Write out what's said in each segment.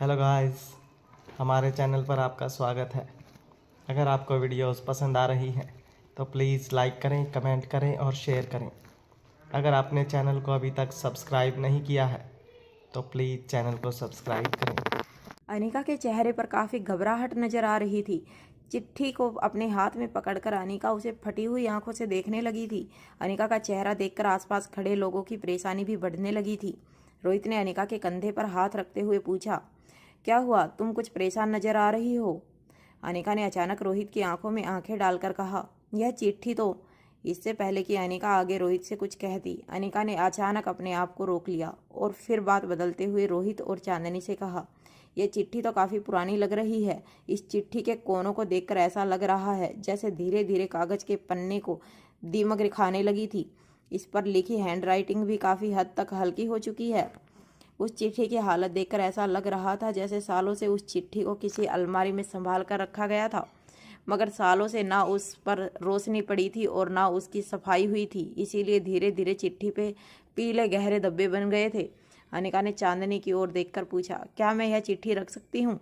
Hello guys, हमारे channel पर आपका स्वागत है। अगर आपको वीडियोस पसंद आ रही हैं तो प्लीज़ लाइक करें, कमेंट करें और शेयर करें। अगर आपने चैनल को अभी तक सब्सक्राइब नहीं किया है तो प्लीज़ चैनल को सब्सक्राइब करें। अनिका के चेहरे पर काफ़ी घबराहट नजर आ रही थी। चिट्ठी को अपने हाथ में पकड़कर अनिका उसे फटी हुई आंखों से देखने लगी थी। अनिका का चेहरा देखकर आसपास खड़े लोगों की परेशानी भी बढ़ने लगी थी। रोहित ने अनिका के कंधे पर हाथ रखते हुए पूछा, क्या हुआ, तुम कुछ परेशान नजर आ रही हो? अनिका ने अचानक रोहित की आंखों में आंखें डालकर कहा, यह चिट्ठी तो। इससे पहले कि अनिका आगे रोहित से कुछ कहती, अनिका ने अचानक अपने आप को रोक लिया और फिर बात बदलते हुए रोहित और चांदनी से कहा, यह चिट्ठी तो काफ़ी पुरानी लग रही है। इस चिट्ठी के कोनों को देखकर ऐसा लग रहा है जैसे धीरे धीरे कागज के पन्ने को दीमक खाने लगी थी। इस पर लिखी हैंडराइटिंग भी काफ़ी हद तक हल्की हो चुकी है। उस चिट्ठी की हालत देखकर ऐसा लग रहा था जैसे सालों से उस चिट्ठी को किसी अलमारी में संभाल कर रखा गया था, मगर सालों से ना उस पर रोशनी पड़ी थी और ना उसकी सफाई हुई थी, इसीलिए धीरे धीरे चिट्ठी पे पीले गहरे धब्बे बन गए थे। अनिका ने चांदनी की ओर देखकर पूछा, क्या मैं यह चिट्ठी रख सकती हूँ?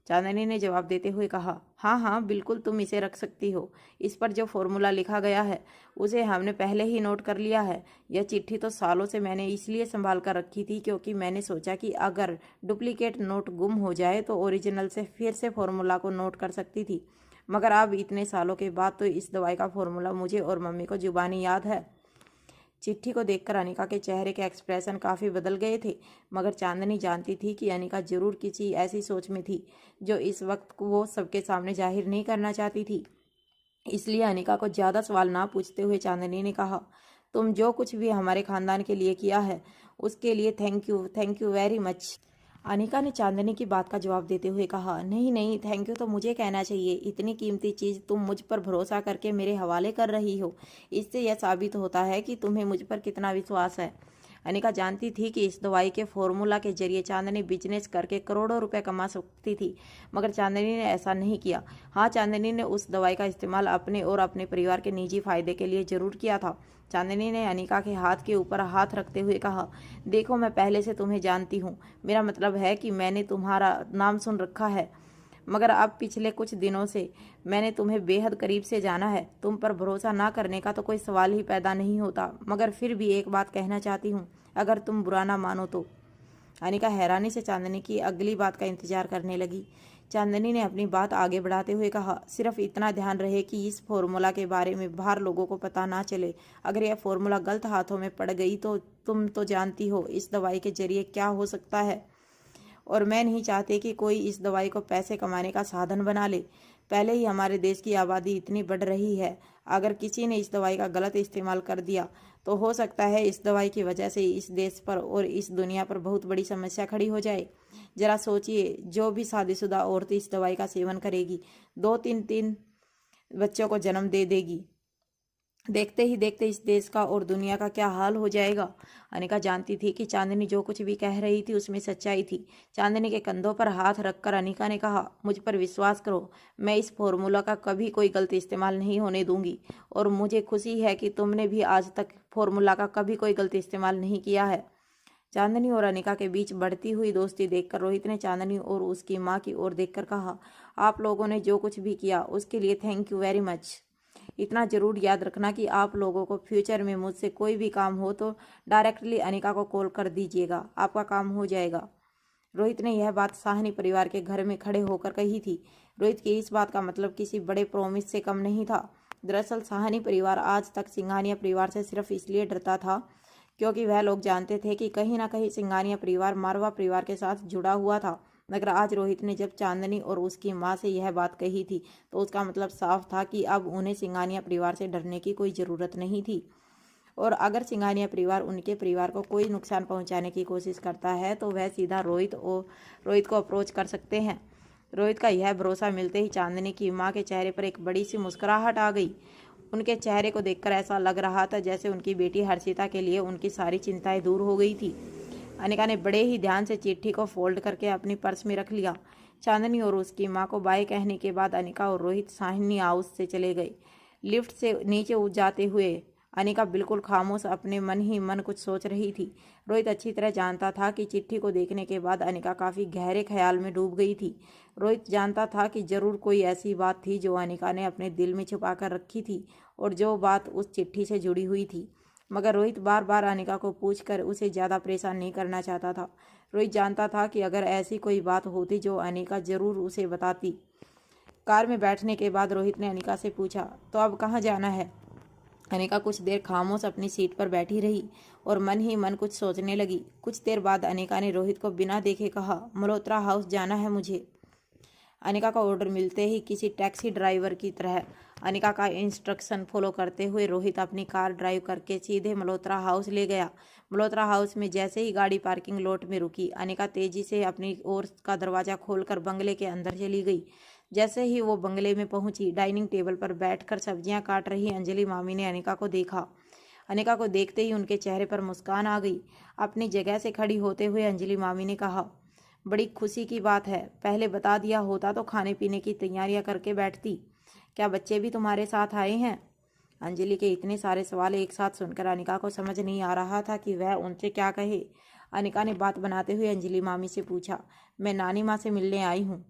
चांदनी ने जवाब देते हुए कहा, हाँ हाँ बिल्कुल, तुम इसे रख सकती हो। इस पर जो फॉर्मूला लिखा गया है उसे हमने पहले ही नोट कर लिया है। यह चिट्ठी तो सालों से मैंने इसलिए संभाल कर रखी थी क्योंकि मैंने सोचा कि अगर डुप्लीकेट नोट गुम हो जाए तो ओरिजिनल से फिर से फॉर्मूला को नोट कर सकती थी। मगर अब इतने सालों के बाद तो इस दवाई का फॉर्मूला मुझे और मम्मी को जुबानी याद है। चिट्ठी को देखकर अनिका के चेहरे के एक्सप्रेशन काफ़ी बदल गए थे, मगर चांदनी जानती थी कि अनिका जरूर किसी ऐसी सोच में थी जो इस वक्त वो सबके सामने जाहिर नहीं करना चाहती थी। इसलिए अनिका को ज़्यादा सवाल ना पूछते हुए चांदनी ने कहा, तुम जो कुछ भी हमारे खानदान के लिए किया है उसके लिए thank you very much. Anika ने चांदनी की बात का जवाब देते हुए कहा, नहीं नहीं, थैंक यू तो मुझे कहना चाहिए। इतनी कीमती चीज़ तुम मुझ पर भरोसा करके मेरे हवाले कर रही हो, इससे यह साबित होता है कि तुम्हें मुझ पर कितना विश्वास है। अनिका जानती थी कि इस दवाई के फॉर्मूला के जरिए चांदनी बिजनेस करके करोड़ों रुपए कमा सकती थी, मगर चांदनी ने ऐसा नहीं किया। हाँ, चांदनी ने उस दवाई का इस्तेमाल अपने और अपने परिवार के निजी फायदे के लिए जरूर किया था। चांदनी ने अनिका के हाथ के ऊपर हाथ रखते हुए कहा, देखो मैं पहले से तुम्हें जानती हूँ, मेरा मतलब है कि मैंने तुम्हारा नाम सुन रखा है, मगर अब पिछले कुछ दिनों से मैंने तुम्हें बेहद करीब से जाना है। तुम पर भरोसा ना करने का तो कोई सवाल ही पैदा नहीं होता, मगर फिर भी एक बात कहना चाहती हूँ, अगर तुम बुरा ना मानो तो। अनिका हैरानी से चांदनी की अगली बात का इंतजार करने लगी। चांदनी ने अपनी बात आगे बढ़ाते हुए कहा, सिर्फ इतना ध्यान रहे कि इस फॉर्मूला के बारे में बाहर लोगों को पता ना चले। अगर यह फॉर्मूला गलत हाथों में पड़ गई तो तुम तो जानती हो इस दवाई के जरिए क्या हो सकता है, और मैं नहीं चाहती कि कोई इस दवाई को पैसे कमाने का साधन बना ले। पहले ही हमारे देश की आबादी इतनी बढ़ रही है, अगर किसी ने इस दवाई का गलत इस्तेमाल कर दिया तो हो सकता है इस दवाई की वजह से इस देश पर और इस दुनिया पर बहुत बड़ी समस्या खड़ी हो जाए। जरा सोचिए, जो भी शादीशुदा औरत इस दवाई का सेवन करेगी, दो तीन तीन बच्चों को जन्म दे देगी। देखते ही देखते इस देश का और दुनिया का क्या हाल हो जाएगा। अनिका जानती थी कि चांदनी जो कुछ भी कह रही थी उसमें सच्चाई थी। चांदनी के कंधों पर हाथ रखकर अनिका ने कहा, मुझ पर विश्वास करो, मैं इस फॉर्मूला का कभी कोई गलत इस्तेमाल नहीं होने दूंगी, और मुझे खुशी है कि तुमने भी आज तक फॉर्मूला का कभी कोई गलत इस्तेमाल नहीं किया है। चांदनी और अनिका के बीच बढ़ती हुई दोस्ती देखकर रोहित ने चांदनी और उसकी माँ की ओर देखकर कहा, आप लोगों ने जो कुछ भी किया उसके लिए थैंक यू वेरी मच। इतना जरूर याद रखना कि आप लोगों को फ्यूचर में मुझसे कोई भी काम हो तो डायरेक्टली अनिका को कॉल कर दीजिएगा, आपका काम हो जाएगा। रोहित ने यह बात साहनी परिवार के घर में खड़े होकर कही थी। रोहित की इस बात का मतलब किसी बड़े प्रॉमिस से कम नहीं था। दरअसल साहनी परिवार आज तक सिंघानिया परिवार से सिर्फ इसलिए डरता था क्योंकि वह लोग जानते थे कि कहीं ना कहीं सिंघानिया परिवार मारवा परिवार के साथ जुड़ा हुआ था। मगर आज रोहित ने जब चांदनी और उसकी माँ से यह बात कही थी तो उसका मतलब साफ था कि अब उन्हें सिंघानिया परिवार से डरने की कोई ज़रूरत नहीं थी, और अगर सिंघानिया परिवार उनके परिवार को कोई नुकसान पहुंचाने की कोशिश करता है तो वह सीधा रोहित को अप्रोच कर सकते हैं। रोहित का यह भरोसा मिलते ही चांदनी की माँ के चेहरे पर एक बड़ी सी मुस्कुराहट आ गई। उनके चेहरे को देखकर ऐसा लग रहा था जैसे उनकी बेटी हर्षिता के लिए उनकी सारी चिंताएं दूर हो गई थी। अनिका ने बड़े ही ध्यान से चिट्ठी को फोल्ड करके अपनी पर्स में रख लिया। चांदनी और उसकी माँ को बाय कहने के बाद अनिका और रोहित साहनी हाउस से चले गए। लिफ्ट से नीचे जाते हुए अनिका बिल्कुल खामोश अपने मन ही मन कुछ सोच रही थी। रोहित अच्छी तरह जानता था कि चिट्ठी को देखने के बाद अनिका काफ़ी गहरे ख्याल में डूब गई थी। रोहित जानता था कि जरूर कोई ऐसी बात थी जो अनिका ने अपने दिल में छुपा कर रखी थी और जो बात उस चिट्ठी से जुड़ी हुई थी। मगर रोहित बार बार अनिका को पूछकर उसे ज़्यादा परेशान नहीं करना चाहता था। रोहित जानता था कि अगर ऐसी कोई बात होती जो अनिका जरूर उसे बताती। कार में बैठने के बाद रोहित ने अनिका से पूछा, तो अब कहाँ जाना है? अनिका कुछ देर खामोश अपनी सीट पर बैठी रही और मन ही मन कुछ सोचने लगी। कुछ देर बाद अनिका ने रोहित को बिना देखे कहा, मल्होत्रा हाउस जाना है मुझे। अनिका का ऑर्डर मिलते ही किसी टैक्सी ड्राइवर की तरह अनिका का इंस्ट्रक्शन फॉलो करते हुए रोहित अपनी कार ड्राइव करके सीधे मल्होत्रा हाउस ले गया। मल्होत्रा हाउस में जैसे ही गाड़ी पार्किंग लॉट में रुकी, अनिका तेजी से अपनी ओर का दरवाजा खोलकर बंगले के अंदर चली गई। जैसे ही वो बंगले में पहुंची, डाइनिंग टेबल पर बैठकर सब्जियां काट रही अंजलि मामी ने अनिका को देखा। अनिका को देखते ही उनके चेहरे पर मुस्कान आ गई। अपनी जगह से खड़ी होते हुए अंजलि मामी ने कहा, बड़ी खुशी की बात है, पहले बता दिया होता तो खाने पीने की तैयारियां करके बैठती। क्या बच्चे भी तुम्हारे साथ आए हैं? अंजलि के इतने सारे सवाल एक साथ सुनकर अनिका को समझ नहीं आ रहा था कि वह उनसे क्या कहे। अनिका ने बात बनाते हुए अंजलि मामी से पूछा, मैं नानी माँ से मिलने आई हूँ,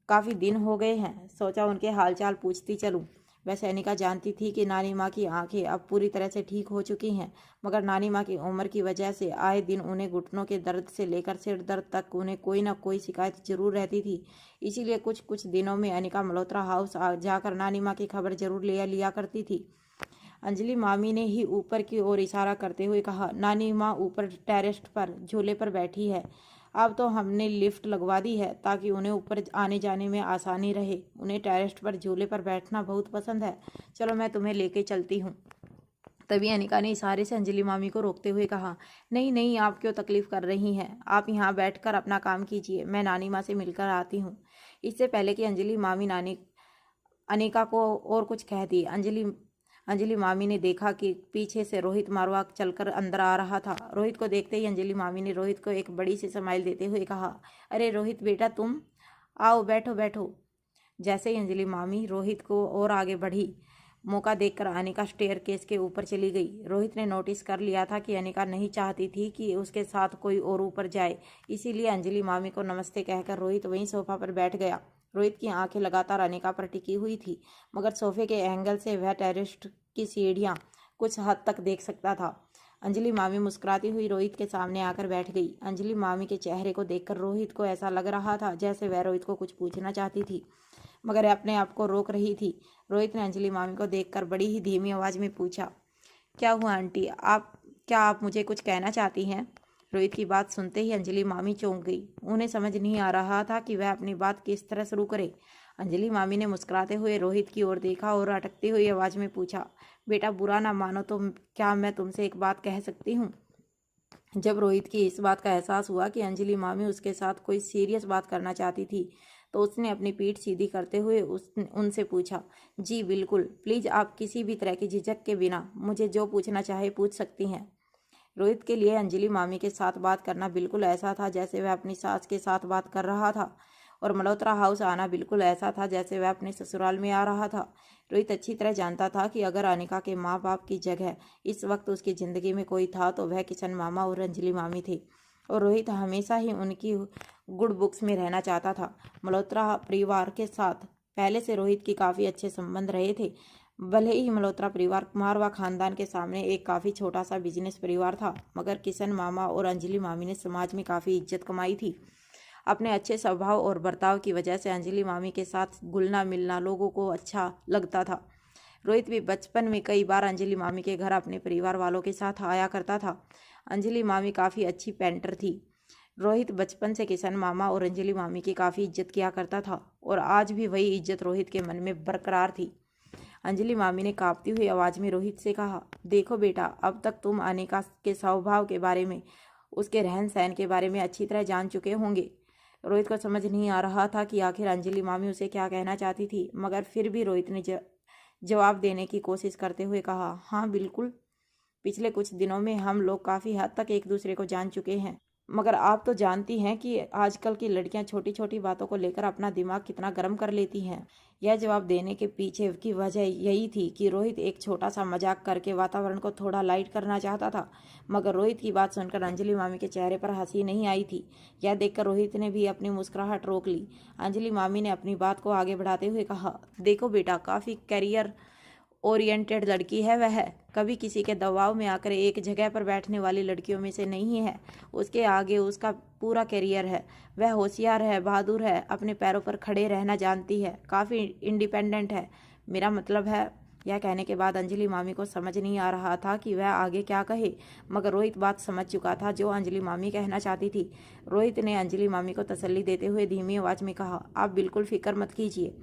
काफ़ी दिन हो गए हैं, सोचा उनके हालचाल पूछती चलूँ। वैसे अनिका जानती थी कि नानी माँ की आंखें अब पूरी तरह से ठीक हो चुकी हैं, मगर नानी माँ की उम्र की वजह से आए दिन उन्हें घुटनों के दर्द से लेकर सिर दर्द तक उन्हें कोई ना कोई शिकायत जरूर रहती थी। इसीलिए कुछ कुछ दिनों में अनिका मल्होत्रा हाउस जाकर नानी माँ की खबर जरूर ले लिया करती थी। अंजलि मामी ने ही ऊपर की ओर इशारा करते हुए कहा, नानी माँ ऊपर टेरेस पर झूले पर बैठी है। अब तो हमने लिफ्ट लगवा दी है ताकि उन्हें ऊपर आने जाने में आसानी रहे। उन्हें टेरेस पर झूले पर बैठना बहुत पसंद है। चलो मैं तुम्हें लेके चलती हूँ। तभी अनिका ने इशारे से अंजलि मामी को रोकते हुए कहा, नहीं नहीं, आप क्यों तकलीफ कर रही हैं? आप यहाँ बैठकर अपना काम कीजिए, मैं नानी माँ से मिलकर आती हूँ। इससे पहले कि अंजलि मामी अनिका को और कुछ कह दी, अंजलि मामी ने देखा कि पीछे से रोहित मारवा चलकर अंदर आ रहा था। रोहित को देखते ही अंजलि मामी ने रोहित को एक बड़ी सी स्माइल देते हुए कहा, अरे रोहित बेटा, तुम आओ, बैठो बैठो। जैसे ही अंजलि मामी रोहित को और आगे बढ़ी, मौका देखकर अनिका स्टेयरकेस के ऊपर चली गई। रोहित ने नोटिस कर लिया था कि अनिका नहीं चाहती थी कि उसके साथ कोई और ऊपर जाए, इसीलिए अंजलि मामी को नमस्ते कहकर रोहित वहीं सोफा पर बैठ गया। रोहित की आंखें लगातार अनिका पर टिकी हुई थी, मगर सोफे के एंगल से वह टेरेस की सीढ़ियाँ कुछ हद तक देख सकता था। अंजलि मामी मुस्कुराती हुई रोहित के सामने आकर बैठ गई। अंजलि मामी के चेहरे को देखकर रोहित को ऐसा लग रहा था जैसे वह रोहित को कुछ पूछना चाहती थी, मगर अपने आप को रोक रही थी। रोहित ने अंजलि मामी को देखकर बड़ी ही धीमी आवाज में पूछा, क्या हुआ आंटी, क्या आप मुझे कुछ कहना चाहती हैं? रोहित की बात सुनते ही अंजलि मामी चौंक गई। उन्हें समझ नहीं आ रहा था कि वह अपनी बात किस तरह शुरू करे। अंजलि मामी ने मुस्कुराते हुए रोहित की ओर देखा और अटकती हुई आवाज में पूछा, बेटा बुरा ना मानो तो क्या मैं तुमसे एक बात कह सकती हूँ? जब रोहित की इस बात का एहसास हुआ कि अंजलि मामी उसके साथ कोई सीरियस बात करना चाहती थी, तो उसने अपनी पीठ सीधी करते हुए उनसे पूछा, जी बिल्कुल, प्लीज़ आप किसी भी तरह की झिझक के बिना मुझे जो पूछना चाहे पूछ सकती हैं। रोहित के लिए अंजलि मामी के साथ बात करना बिल्कुल ऐसा था जैसे वह अपनी सास के साथ बात कर रहा था, और मल्होत्रा हाउस आना बिल्कुल ऐसा था जैसे वह अपने ससुराल में आ रहा था। रोहित अच्छी तरह जानता था कि अगर अनिका के माँ बाप की जगह इस वक्त उसकी ज़िंदगी में कोई था तो वह किशन मामा और अंजलि मामी थे, और रोहित हमेशा ही उनकी गुड बुक्स में रहना चाहता था। मल्होत्रा परिवार के साथ पहले से रोहित की काफ़ी अच्छे संबंध रहे थे। भले ही मल्होत्रा परिवार मारवा खानदान के सामने एक काफ़ी छोटा सा बिजनेस परिवार था, मगर किशन मामा और अंजलि मामी ने समाज में काफ़ी इज्जत कमाई थी। अपने अच्छे स्वभाव और बर्ताव की वजह से अंजलि मामी के साथ घुलना मिलना लोगों को अच्छा लगता था। रोहित भी बचपन में कई बार अंजलि मामी के घर अपने परिवार वालों के साथ आया करता था। अंजलि मामी काफ़ी अच्छी पेंटर थी। रोहित बचपन से किशन मामा और अंजलि मामी की काफ़ी इज्जत किया करता था, और आज भी वही इज्जत रोहित के मन में बरकरार थी। अंजलि मामी ने कांपती हुई आवाज़ में रोहित से कहा, देखो बेटा, अब तक तुम अनिका के स्वभाव के बारे में, उसके रहन सहन के बारे में अच्छी तरह जान चुके होंगे। रोहित को समझ नहीं आ रहा था कि आखिर अंजलि मामी उसे क्या कहना चाहती थी, मगर फिर भी रोहित ने जवाब देने की कोशिश करते हुए कहा, हाँ बिल्कुल, पिछले कुछ दिनों में हम लोग काफ़ी हद तक एक दूसरे को जान चुके हैं। मगर आप तो जानती हैं कि आजकल की लड़कियां छोटी छोटी बातों को लेकर अपना दिमाग कितना गर्म कर लेती हैं। यह जवाब देने के पीछे की वजह यही थी कि रोहित एक छोटा सा मजाक करके वातावरण को थोड़ा लाइट करना चाहता था। मगर रोहित की बात सुनकर अंजलि मामी के चेहरे पर हंसी नहीं आई थी। यह देखकर रोहित ने भी अपनी मुस्कुराहट रोक ली। अंजलि मामी ने अपनी बात को आगे बढ़ाते हुए कहा, देखो बेटा, काफ़ी करियर ओरिएंटेड लड़की है वह, कभी किसी के दबाव में आकर एक जगह पर बैठने वाली लड़कियों में से नहीं है। उसके आगे उसका पूरा करियर है। वह होशियार है, बहादुर है, अपने पैरों पर खड़े रहना जानती है, काफ़ी इंडिपेंडेंट है। मेरा मतलब है। यह कहने के बाद अंजलि मामी को समझ नहीं आ रहा था कि वह आगे क्या कहे, मगर रोहित बात समझ चुका था जो अंजलि मामी कहना चाहती थी। रोहित ने अंजलि मामी को तसल्ली देते हुए धीमी आवाज़ में कहा, आप बिल्कुल फिक्र मत कीजिए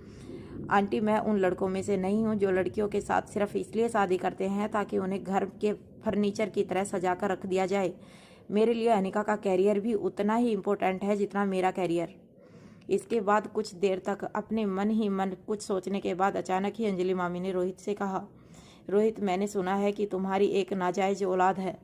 आंटी, मैं उन लड़कों में से नहीं हूँ जो लड़कियों के साथ सिर्फ इसलिए शादी करते हैं ताकि उन्हें घर के फर्नीचर की तरह सजा कर रख दिया जाए। मेरे लिए अनिका का कैरियर भी उतना ही इम्पोर्टेंट है जितना मेरा कैरियर। इसके बाद कुछ देर तक अपने मन ही मन कुछ सोचने के बाद अचानक ही अंजलि मामी ने रोहित से कहा, रोहित, मैंने सुना है कि तुम्हारी एक नाजायज औलाद है।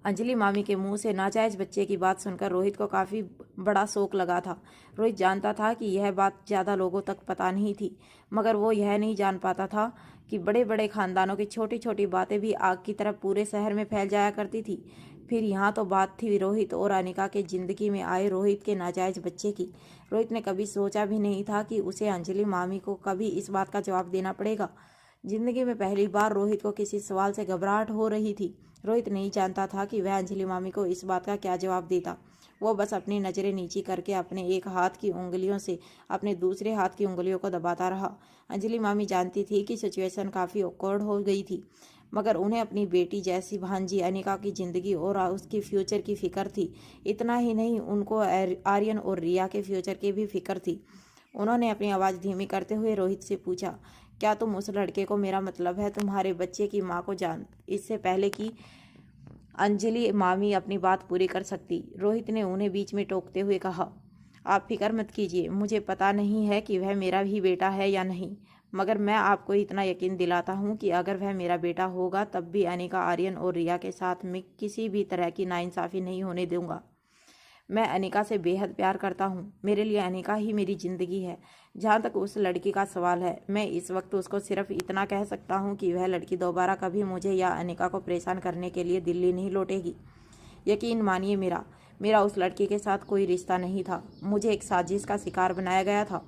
अंजलि मामी के मुंह से नाजायज बच्चे की बात सुनकर रोहित को काफ़ी बड़ा शौक लगा था। रोहित जानता था कि यह बात ज़्यादा लोगों तक पता नहीं थी, मगर वो यह नहीं जान पाता था कि बड़े बड़े खानदानों की छोटी छोटी बातें भी आग की तरह पूरे शहर में फैल जाया करती थी। फिर यहाँ तो बात थी रोहित और अनिका के ज़िंदगी में आए रोहित के नाजायज बच्चे की। रोहित ने कभी सोचा भी नहीं था कि उसे अंजलि मामी को कभी इस बात का जवाब देना पड़ेगा। जिंदगी में पहली बार रोहित को किसी सवाल से घबराहट हो रही थी। रोहित नहीं जानता था कि वह अंजलि मामी को इस बात का क्या जवाब देता। वो बस अपनी नज़रें नीची करके अपने एक हाथ की उंगलियों से अपने दूसरे हाथ की उंगलियों को दबाता रहा। अंजलि मामी जानती थी कि सिचुएशन काफ़ी ऑकवर्ड हो गई थी, मगर उन्हें अपनी बेटी जैसी भांजी अनिका की ज़िंदगी और उसकी फ्यूचर की फ़िक्र थी। इतना ही नहीं, उनको आर्यन और रिया के फ्यूचर की भी फिक्र थी। उन्होंने अपनी आवाज़ धीमी करते हुए रोहित से पूछा, क्या तुम उस लड़के को, मेरा मतलब है तुम्हारे बच्चे की माँ को जान? इससे पहले कि अंजलि मामी अपनी बात पूरी कर सकती, रोहित ने उन्हें बीच में टोकते हुए कहा, आप फिक्र मत कीजिए, मुझे पता नहीं है कि वह मेरा ही बेटा है या नहीं, मगर मैं आपको इतना यकीन दिलाता हूँ कि अगर वह मेरा बेटा होगा तब भी अनिका, आर्यन और रिया के साथ मैं किसी भी तरह की नाइंसाफ़ी नहीं होने दूंगा। मैं अनिका से बेहद प्यार करता हूँ। मेरे लिए अनिका ही मेरी ज़िंदगी है। जहाँ तक उस लड़की का सवाल है, मैं इस वक्त उसको सिर्फ इतना कह सकता हूँ कि वह लड़की दोबारा कभी मुझे या अनिका को परेशान करने के लिए दिल्ली नहीं लौटेगी। यकीन मानिए, मेरा उस लड़की के साथ कोई रिश्ता नहीं था। मुझे एक साजिश का शिकार बनाया गया था।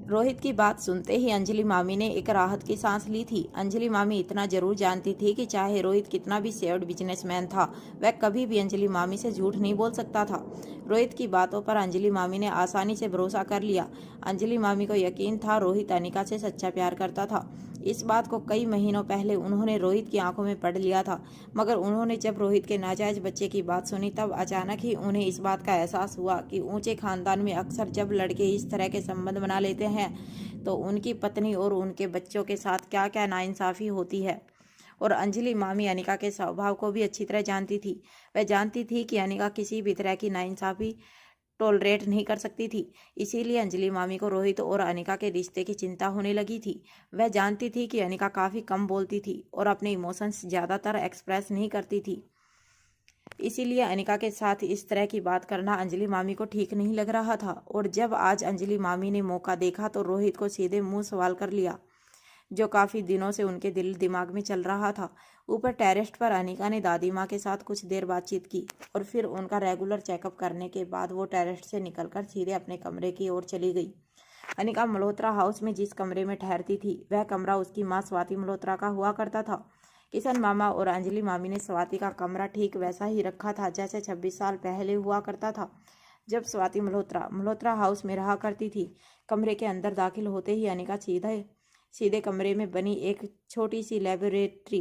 रोहित की बात सुनते ही अंजलि मामी ने एक राहत की सांस ली थी। अंजलि मामी इतना जरूर जानती थी कि चाहे रोहित कितना भी सेव्ड बिजनेसमैन था, वह कभी भी अंजलि मामी से झूठ नहीं बोल सकता था। रोहित की बातों पर अंजलि मामी ने आसानी से भरोसा कर लिया। अंजलि मामी को यकीन था रोहित अनिका से सच्चा प्यार करता था। इस बात को कई महीनों पहले उन्होंने रोहित की आंखों में पढ़ लिया था, मगर उन्होंने जब रोहित के नाजायज बच्चे की बात सुनी तब अचानक ही उन्हें इस बात का एहसास हुआ कि ऊंचे खानदान में अक्सर जब लड़के इस तरह के संबंध बना लेते हैं तो उनकी पत्नी और उनके बच्चों के साथ क्या क्या नाइंसाफ़ी होती है। और अंजलि मामी अनिका के स्वभाव को भी अच्छी तरह जानती थी। वह जानती थी कि अनिका किसी भी तरह की नाइंसाफ़ी टॉलरेट नहीं कर सकती थी। इसीलिए अंजलि मामी को रोहित और अनिका के रिश्ते की चिंता होने लगी थी। वह जानती थी कि अनिका काफ़ी कम बोलती थी और अपने इमोशंस ज़्यादातर एक्सप्रेस नहीं करती थी। इसीलिए अनिका के साथ इस तरह की बात करना अंजलि मामी को ठीक नहीं लग रहा था। और जब आज अंजलि मामी ने मौका देखा तो रोहित को सीधे मुंह सवाल कर लिया, जो काफ़ी दिनों से उनके दिल दिमाग में चल रहा था। ऊपर टेरेस पर अनिका ने दादी माँ के साथ कुछ देर बातचीत की और फिर उनका रेगुलर चेकअप करने के बाद वो टेरेस से निकलकर सीधे अपने कमरे की ओर चली गई। अनिका मल्होत्रा हाउस में जिस कमरे में ठहरती थी वह कमरा उसकी माँ स्वाति मल्होत्रा का हुआ करता था। किशन मामा और अंजलि मामी ने स्वाति का कमरा ठीक वैसा ही रखा था जैसे 26 साल पहले हुआ करता था, जब स्वाति मल्होत्रा हाउस में रहा करती थी। कमरे के अंदर दाखिल होते ही अनिका सीधे कमरे में बनी एक छोटी सी लेबोरेटरी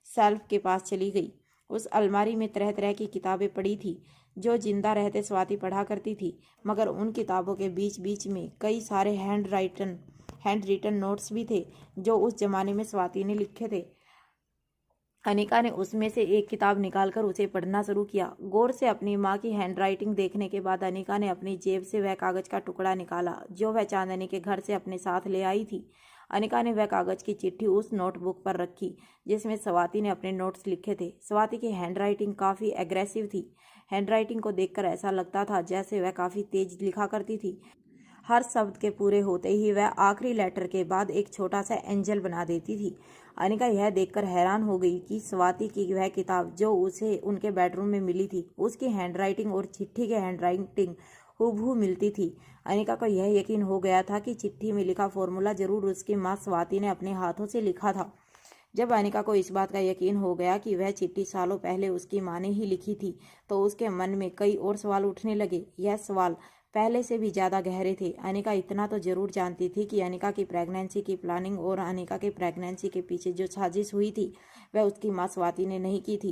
शेल्फ के पास चली गई। उस अलमारी में तरह तरह की किताबें पड़ी थी जो जिंदा रहते स्वाति पढ़ा करती थी, मगर उन किताबों के बीच बीच में कई सारे हैंड रिटन नोट्स भी थे जो उस जमाने में स्वाति ने लिखे थे। अनिका ने उसमें से एक किताब निकालकर उसे पढ़ना शुरू किया। गौर से अपनी माँ की हैंडराइटिंग देखने के बाद अनिका ने अपनी जेब से वह कागज का टुकड़ा निकाला जो वह चांदनी के घर से अपने साथ ले आई थी। अनिका ने वह कागज की चिट्ठी उस नोटबुक पर रखी जिसमें स्वाति ने अपने नोट्स लिखे थे। स्वाति की हैंडराइटिंग काफ़ी एग्रेसिव थी। हैंडराइटिंग को देखकर ऐसा लगता था जैसे वह काफ़ी तेज लिखा करती थी। हर शब्द के पूरे होते ही वह आखिरी लेटर के बाद एक छोटा सा एंजल बना देती थी। अनिका यह देखकर हैरान हो गई कि स्वाति की वह किताब जो उसे उनके बेडरूम में मिली थी, उसकी हैंडराइटिंग और चिट्ठी की हैंडराइटिंग हूबहू मिलती थी। अनिका को यह यकीन हो गया था कि चिट्ठी में लिखा फॉर्मूला जरूर उसकी माँ स्वाति ने अपने हाथों से लिखा था। जब अनिका को इस बात का यकीन हो गया कि वह चिट्ठी सालों पहले उसकी माँ ने ही लिखी थी, तो उसके मन में कई और सवाल उठने लगे। यह सवाल पहले से भी ज़्यादा गहरे थे। अनिका इतना तो जरूर जानती थी कि अनिका की प्रेगनेंसी की प्लानिंग और अनिका के प्रेगनेंसी के पीछे जो साजिश हुई थी वह उसकी माँ स्वाति ने नहीं की थी।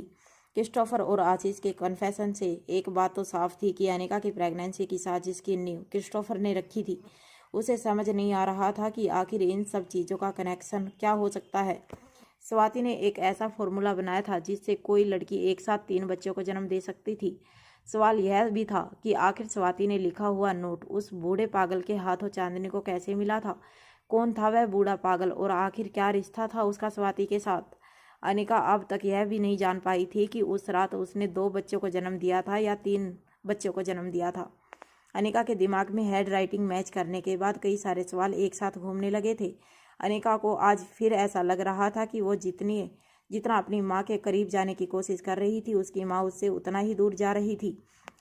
क्रिस्टोफर और आशीष के कन्फेशन से एक बात तो साफ थी कि अनिका की प्रेगनेंसी की साजिश की नींव क्रिस्टोफर ने रखी थी। उसे समझ नहीं आ रहा था कि आखिर इन सब चीज़ों का कनेक्शन क्या हो सकता है। स्वाति ने एक ऐसा फॉर्मूला बनाया था जिससे कोई लड़की एक साथ 3 बच्चों को जन्म दे सकती थी। सवाल यह भी था कि आखिर स्वाति ने लिखा हुआ नोट उस बूढ़े पागल के हाथों चांदनी को कैसे मिला था। कौन था वह बूढ़ा पागल और आखिर क्या रिश्ता था उसका स्वाति के साथ। अनिका अब तक यह भी नहीं जान पाई थी कि उस रात उसने 2 बच्चों को जन्म दिया था या 3 बच्चों को जन्म दिया था। अनिका के दिमाग में हेड राइटिंग मैच करने के बाद कई सारे सवाल एक साथ घूमने लगे थे। अनिका को आज फिर ऐसा लग रहा था कि वो जितना अपनी माँ के करीब जाने की कोशिश कर रही थी, उसकी माँ उससे उतना ही दूर जा रही थी।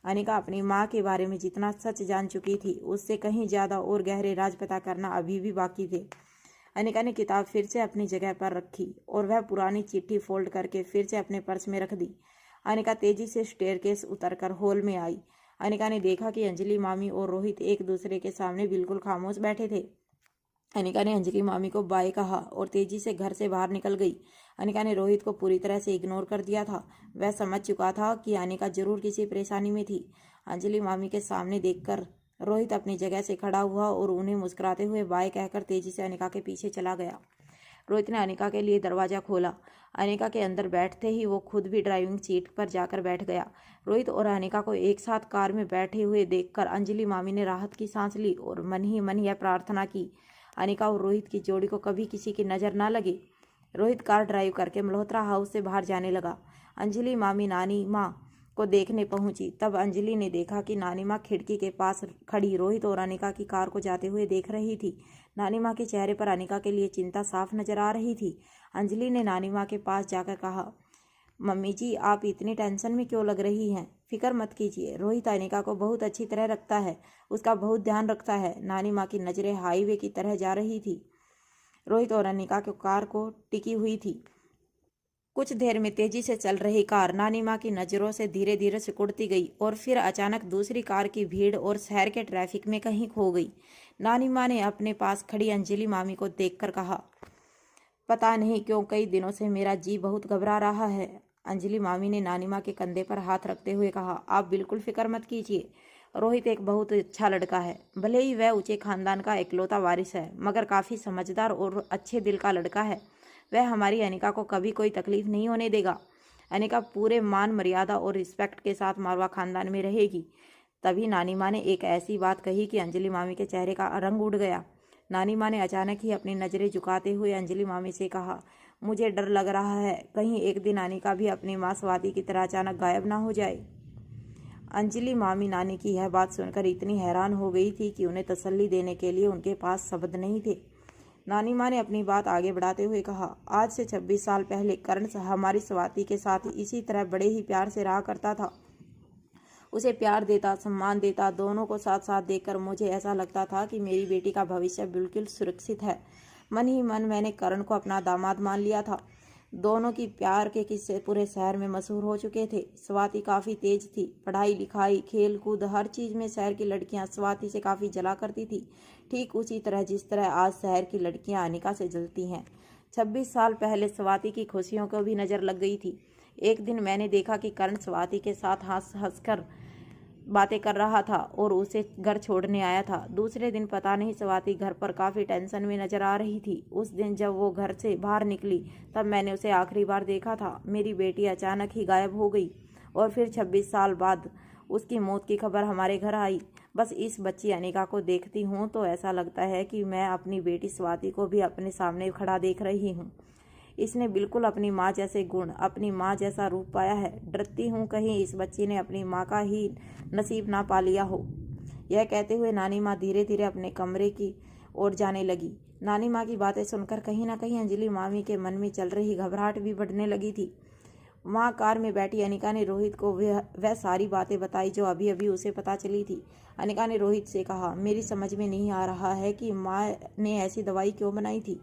अनिका अपनी माँ के बारे में जितना सच जान चुकी थी, उससे कहीं ज़्यादा और गहरे राज पता करना अभी भी बाकी थे। अनिका ने किताब फिर से अपनी जगह पर रखी और वह पुरानी चिट्ठी फोल्ड करके फिर से अपने पर्स में रख दी। अनिका तेजी से स्टेयरकेस उतरकर हॉल में आई। अनिका ने देखा कि अंजलि मामी और रोहित एक दूसरे के सामने बिल्कुल खामोश बैठे थे। अनिका ने अंजलि मामी को बाय कहा और तेजी से घर से बाहर निकल गई। अनिका ने रोहित को पूरी तरह से इग्नोर कर दिया था। वह समझ चुका था कि अनिका जरूर किसी परेशानी में थी। अंजलि मामी के सामने देखकर रोहित अपनी जगह से खड़ा हुआ और उन्हें मुस्कुराते हुए बाय कहकर तेजी से अनिका के पीछे चला गया। रोहित ने अनिका के लिए दरवाज़ा खोला। अनिका के अंदर बैठते ही वो खुद भी ड्राइविंग सीट पर जाकर बैठ गया। रोहित और अनिका को एक साथ कार में बैठे हुए देखकर अंजलि मामी ने राहत की सांस ली और मन ही मन यह प्रार्थना की, अनिका और रोहित की जोड़ी को कभी किसी की नज़र ना लगे। रोहित कार ड्राइव करके मल्होत्रा हाउस से बाहर जाने लगा। अंजलि मामी नानी माँ को देखने पहुंची। तब अंजलि ने देखा कि नानी माँ खिड़की के पास खड़ी रोहित और अनिका की कार को जाते हुए देख रही थी। नानी माँ के चेहरे पर अनिका के लिए चिंता साफ नजर आ रही थी। अंजलि ने नानी माँ के पास जाकर कहा, मम्मी जी आप इतनी टेंशन में क्यों लग रही हैं? फिक्र मत कीजिए, रोहित अनिका को बहुत अच्छी तरह रखता है, उसका बहुत ध्यान रखता है। नानी माँ की नज़रें हाईवे की तरह जा रही थी। रोहित और अनिका की कार को टिकी हुई थी। कुछ देर में तेजी से चल रही कार नानी माँ की नज़रों से धीरे धीरे सिकुड़ती गई और फिर अचानक दूसरी कार की भीड़ और शहर के ट्रैफिक में कहीं खो गई। नानी माँ ने अपने पास खड़ी अंजलि मामी को देखकर कहा, पता नहीं क्यों कई दिनों से मेरा जी बहुत घबरा रहा है। अंजलि मामी ने नानी माँ के कंधे पर हाथ रखते हुए कहा, आप बिल्कुल फिक्र मत कीजिए। रोहित एक बहुत अच्छा लड़का है। भले ही वह ऊंचे खानदान का इकलौता वारिस है, मगर काफ़ी समझदार और अच्छे दिल का लड़का है। वह हमारी अनिका को कभी कोई तकलीफ नहीं होने देगा। अनिका पूरे मान मर्यादा और रिस्पेक्ट के साथ मारवा खानदान में रहेगी। तभी नानी माँ ने एक ऐसी बात कही कि अंजलि मामी के चेहरे का रंग उड़ गया। नानी माँ ने अचानक ही अपनी नज़रें झुकाते हुए अंजलि मामी से कहा, मुझे डर लग रहा है कहीं एक दिन अनिका भी अपनी माँ स्वाति की तरह अचानक गायब ना हो जाए। अंजलि मामी नानी की यह बात सुनकर इतनी हैरान हो गई थी कि उन्हें तसल्ली देने के लिए उनके पास शब्द नहीं थे। नानी माँ ने अपनी बात आगे बढ़ाते हुए कहा, आज से 26 साल पहले करण हमारी स्वाति के साथ इसी तरह बड़े ही प्यार से रहा करता था। उसे प्यार देता, सम्मान देता, दोनों को साथ साथ देखकर मुझे ऐसा लगता था कि मेरी बेटी का भविष्य बिल्कुल सुरक्षित है। मन ही मन मैंने करण को अपना दामाद मान लिया था। दोनों की प्यार के किस्से पूरे शहर में मशहूर हो चुके थे। स्वाति काफ़ी तेज थी, पढ़ाई लिखाई खेल कूद हर चीज़ में शहर की लड़कियां स्वाति से काफ़ी जला करती थी, ठीक उसी तरह जिस तरह आज शहर की लड़कियां अनिका से जलती हैं। 26 साल पहले स्वाति की खुशियों को भी नज़र लग गई थी। एक दिन मैंने देखा कि करण स्वाति के साथ हंसकर बातें कर रहा था और उसे घर छोड़ने आया था। दूसरे दिन पता नहीं स्वाति घर पर काफ़ी टेंशन में नज़र आ रही थी। उस दिन जब वो घर से बाहर निकली तब मैंने उसे आखिरी बार देखा था। मेरी बेटी अचानक ही गायब हो गई और फिर 26 साल बाद उसकी मौत की खबर हमारे घर आई। बस इस बच्ची अनिका को देखती हूँ तो ऐसा लगता है कि मैं अपनी बेटी स्वाति को भी अपने सामने खड़ा देख रही हूँ। इसने बिल्कुल अपनी माँ जैसे गुण, अपनी माँ जैसा रूप पाया है। डरती हूँ कहीं इस बच्ची ने अपनी माँ का ही नसीब ना पा लिया हो। यह कहते हुए नानी माँ धीरे धीरे अपने कमरे की ओर जाने लगी। नानी माँ की बातें सुनकर कहीं ना कहीं अंजलि मामी के मन में चल रही घबराहट भी बढ़ने लगी थी। वहाँ कार में बैठी अनिका ने रोहित को वह सारी बातें बताई जो अभी अभी उसे पता चली थी। अनिका ने रोहित से कहा, मेरी समझ में नहीं आ रहा है कि माँ ने ऐसी दवाई क्यों बनाई थी।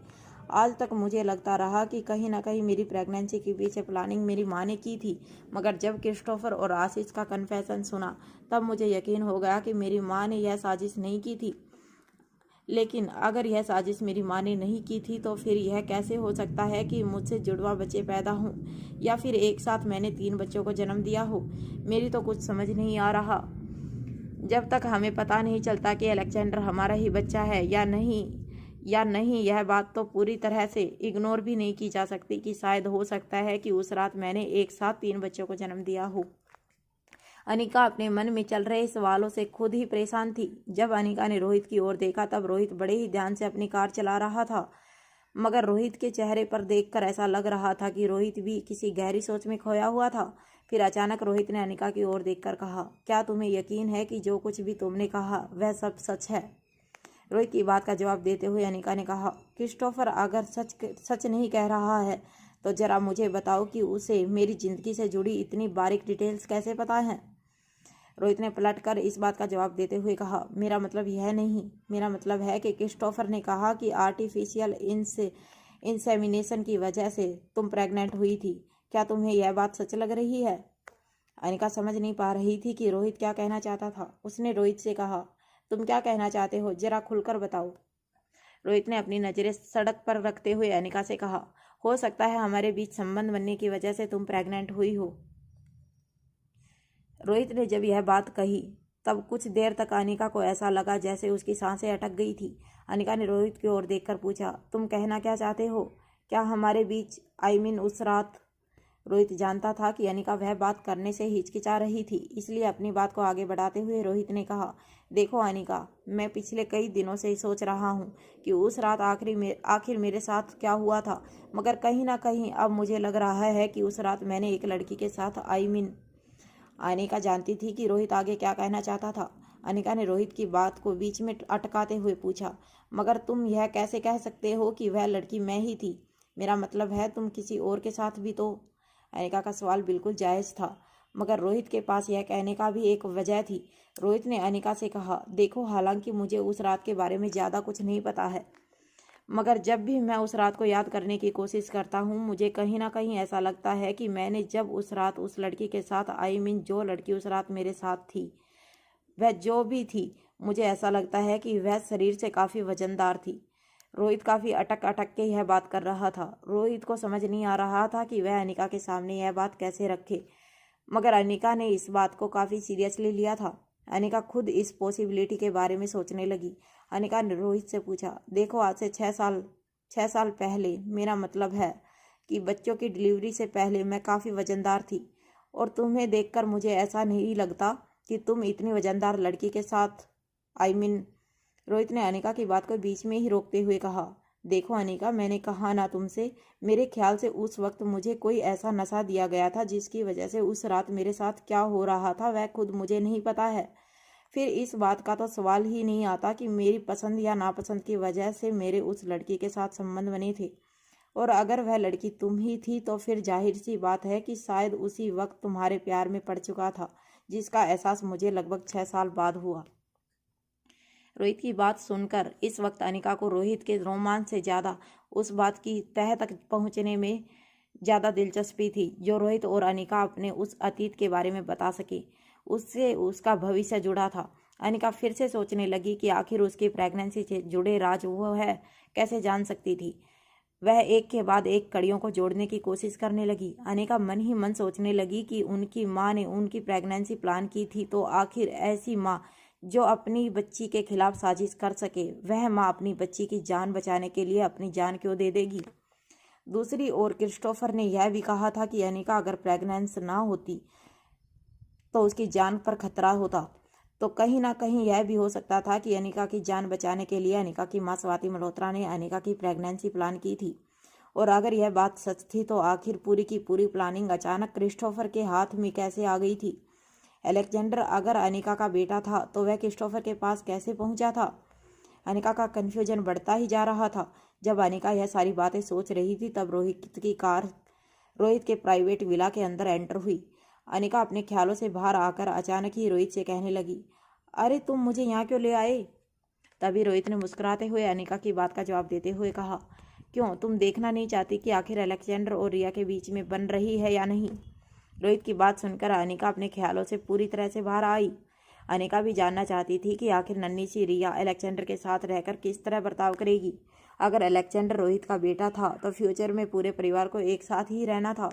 आज तक मुझे लगता रहा कि कहीं ना कहीं मेरी प्रेगनेंसी के पीछे प्लानिंग मेरी माँ ने की थी, मगर जब क्रिस्टोफर और आशीष का कन्फेशन सुना तब मुझे यकीन हो गया कि मेरी माँ ने यह साजिश नहीं की थी। लेकिन अगर यह साजिश मेरी माँ ने नहीं की थी तो फिर यह कैसे हो सकता है कि मुझसे जुड़वा बच्चे पैदा हों, या फिर एक साथ मैंने 3 बच्चों को जन्म दिया हो। मेरी तो कुछ समझ नहीं आ रहा। जब तक हमें पता नहीं चलता कि अलेक्जेंडर हमारा ही बच्चा है या नहीं, यह बात तो पूरी तरह से इग्नोर भी नहीं की जा सकती कि शायद हो सकता है कि उस रात मैंने एक साथ 3 बच्चों को जन्म दिया हो। अनिका अपने मन में चल रहे सवालों से खुद ही परेशान थी। जब अनिका ने रोहित की ओर देखा तब रोहित बड़े ही ध्यान से अपनी कार चला रहा था, मगर रोहित के चेहरे पर देखकर ऐसा लग रहा था कि रोहित भी किसी गहरी सोच में खोया हुआ था। फिर अचानक रोहित ने अनिका की ओर देखकर कहा, क्या तुम्हें यकीन है कि जो कुछ भी तुमने कहा वह सब सच है? रोहित की बात का जवाब देते हुए अनिका ने कहा, क्रिस्टोफर अगर सच नहीं कह रहा है तो जरा मुझे बताओ कि उसे मेरी जिंदगी से जुड़ी इतनी बारीक डिटेल्स कैसे पता है? रोहित ने पलटकर इस बात का जवाब देते हुए कहा, मेरा मतलब यह नहीं, मेरा मतलब है कि क्रिस्टोफर ने कहा कि आर्टिफिशियल इंसेमिनेशन की वजह से तुम प्रेग्नेंट हुई थी। क्या तुम्हें यह बात सच लग रही है? अनिका समझ नहीं पा रही थी कि रोहित क्या कहना चाहता था। उसने रोहित से कहा, तुम क्या कहना चाहते हो, जरा खुलकर बताओ। रोहित ने अपनी नज़रें सड़क पर रखते हुए अनिका से कहा, हो सकता है हमारे बीच संबंध बनने की वजह से तुम प्रेग्नेंट हुई हो। रोहित ने जब यह बात कही तब कुछ देर तक अनिका को ऐसा लगा जैसे उसकी सांसें अटक गई थी। अनिका ने रोहित की ओर देखकर पूछा, तुम कहना क्या चाहते हो? क्या हमारे बीच उस रात? रोहित जानता था कि अनिका वह बात करने से हिचकिचा रही थी, इसलिए अपनी बात को आगे बढ़ाते हुए रोहित ने कहा, देखो अनिका, मैं पिछले कई दिनों से सोच रहा हूँ कि उस रात आखिर मेरे साथ क्या हुआ था, मगर कहीं ना कहीं अब मुझे लग रहा है कि उस रात मैंने एक लड़की के साथ अनिका जानती थी कि रोहित आगे क्या कहना चाहता था। अनिका ने रोहित की बात को बीच में अटकाते हुए पूछा, मगर तुम यह कैसे कह सकते हो कि वह लड़की मैं ही थी? मेरा मतलब है तुम किसी और के साथ भी तो। अनिका का सवाल बिल्कुल जायज़ था, मगर रोहित के पास यह कहने का भी एक वजह थी। रोहित ने अनिका से कहा, देखो, हालांकि मुझे उस रात के बारे में ज़्यादा कुछ नहीं पता है, मगर जब भी मैं उस रात को याद करने की कोशिश करता हूँ मुझे कहीं ना कहीं ऐसा लगता है कि मैंने जब उस रात उस लड़की के साथ जो लड़की उस रात मेरे साथ थी, वह जो भी थी, मुझे ऐसा लगता है कि वह शरीर से काफ़ी वजनदार थी। रोहित काफ़ी अटक अटक के यह बात कर रहा था। रोहित को समझ नहीं आ रहा था कि वह अनिका के सामने यह बात कैसे रखे, मगर अनिका ने इस बात को काफ़ी सीरियसली लिया था। अनिका खुद इस पॉसिबिलिटी के बारे में सोचने लगी। अनिका ने रोहित से पूछा, देखो, आज से 6 साल पहले, मेरा मतलब है कि बच्चों की डिलीवरी से पहले मैं काफ़ी वजनदार थी, और तुम्हें देखकर मुझे ऐसा नहीं लगता कि तुम इतनी वजनदार लड़की के साथ रोहित ने अनिका की बात को बीच में ही रोकते हुए कहा, देखो अनिका, मैंने कहा ना तुमसे, मेरे ख्याल से उस वक्त मुझे कोई ऐसा नशा दिया गया था जिसकी वजह से उस रात मेरे साथ क्या हो रहा था वह खुद मुझे नहीं पता है। फिर इस बात का तो सवाल ही नहीं आता कि मेरी पसंद या नापसंद की वजह से मेरे उस लड़की के साथ संबंध बने थे, और अगर वह लड़की तुम ही थी तो फिर जाहिर सी बात है कि शायद उसी वक्त तुम्हारे प्यार में पड़ चुका था, जिसका एहसास मुझे लगभग 6 साल बाद हुआ। रोहित की बात सुनकर इस वक्त अनिका को रोहित के रोमांच से ज़्यादा उस बात की तह तक पहुंचने में ज़्यादा दिलचस्पी थी जो रोहित और अनिका अपने उस अतीत के बारे में बता सके। उससे उसका भविष्य जुड़ा था। अनिका फिर से सोचने लगी कि आखिर उसकी प्रेगनेंसी से जुड़े राज वो है कैसे जान सकती थी। वह एक के बाद एक कड़ियों को जोड़ने की कोशिश करने लगी। अनिका मन ही मन सोचने लगी कि उनकी माँ ने उनकी प्रेगनेंसी प्लान की थी, तो आखिर ऐसी माँ जो अपनी बच्ची के खिलाफ साजिश कर सके, वह माँ अपनी बच्ची की जान बचाने के लिए अपनी जान क्यों दे देगी। दूसरी ओर क्रिस्टोफर ने यह भी कहा था कि अनिका अगर प्रेग्नेंस ना होती तो उसकी जान पर खतरा होता। तो कहीं ना कहीं यह भी हो सकता था कि अनिका की जान बचाने के लिए अनिका की मां स्वाति मल्होत्रा ने अनिका की प्रेगनेंसी प्लान की थी। और अगर यह बात सच थी तो आखिर पूरी की पूरी प्लानिंग अचानक क्रिस्टोफर के हाथ में कैसे आ गई थी? अलेक्जेंडर अगर अनिका का बेटा था तो वह क्रिस्टोफर के पास कैसे पहुंचा था? अनिका का कन्फ्यूजन बढ़ता ही जा रहा था। जब अनिका यह सारी बातें सोच रही थी तब रोहित की कार रोहित के प्राइवेट विला के अंदर एंटर हुई। अनिका अपने ख्यालों से बाहर आकर अचानक ही रोहित से कहने लगी, अरे तुम मुझे यहाँ क्यों ले आए? तभी रोहित ने मुस्कुराते हुए अनिका की बात का जवाब देते हुए कहा, क्यों तुम देखना नहीं चाहती कि आखिर अलेक्जेंडर और रिया के बीच में बन रही है या नहीं? रोहित की बात सुनकर अनिका अपने ख्यालों से पूरी तरह से बाहर आई। अनिका भी जानना चाहती थी कि आखिर नन्ही सी रिया अलेक्जेंडर के साथ रहकर किस तरह बर्ताव करेगी। अगर अलेक्जेंडर रोहित का बेटा था तो फ्यूचर में पूरे परिवार को एक साथ ही रहना था।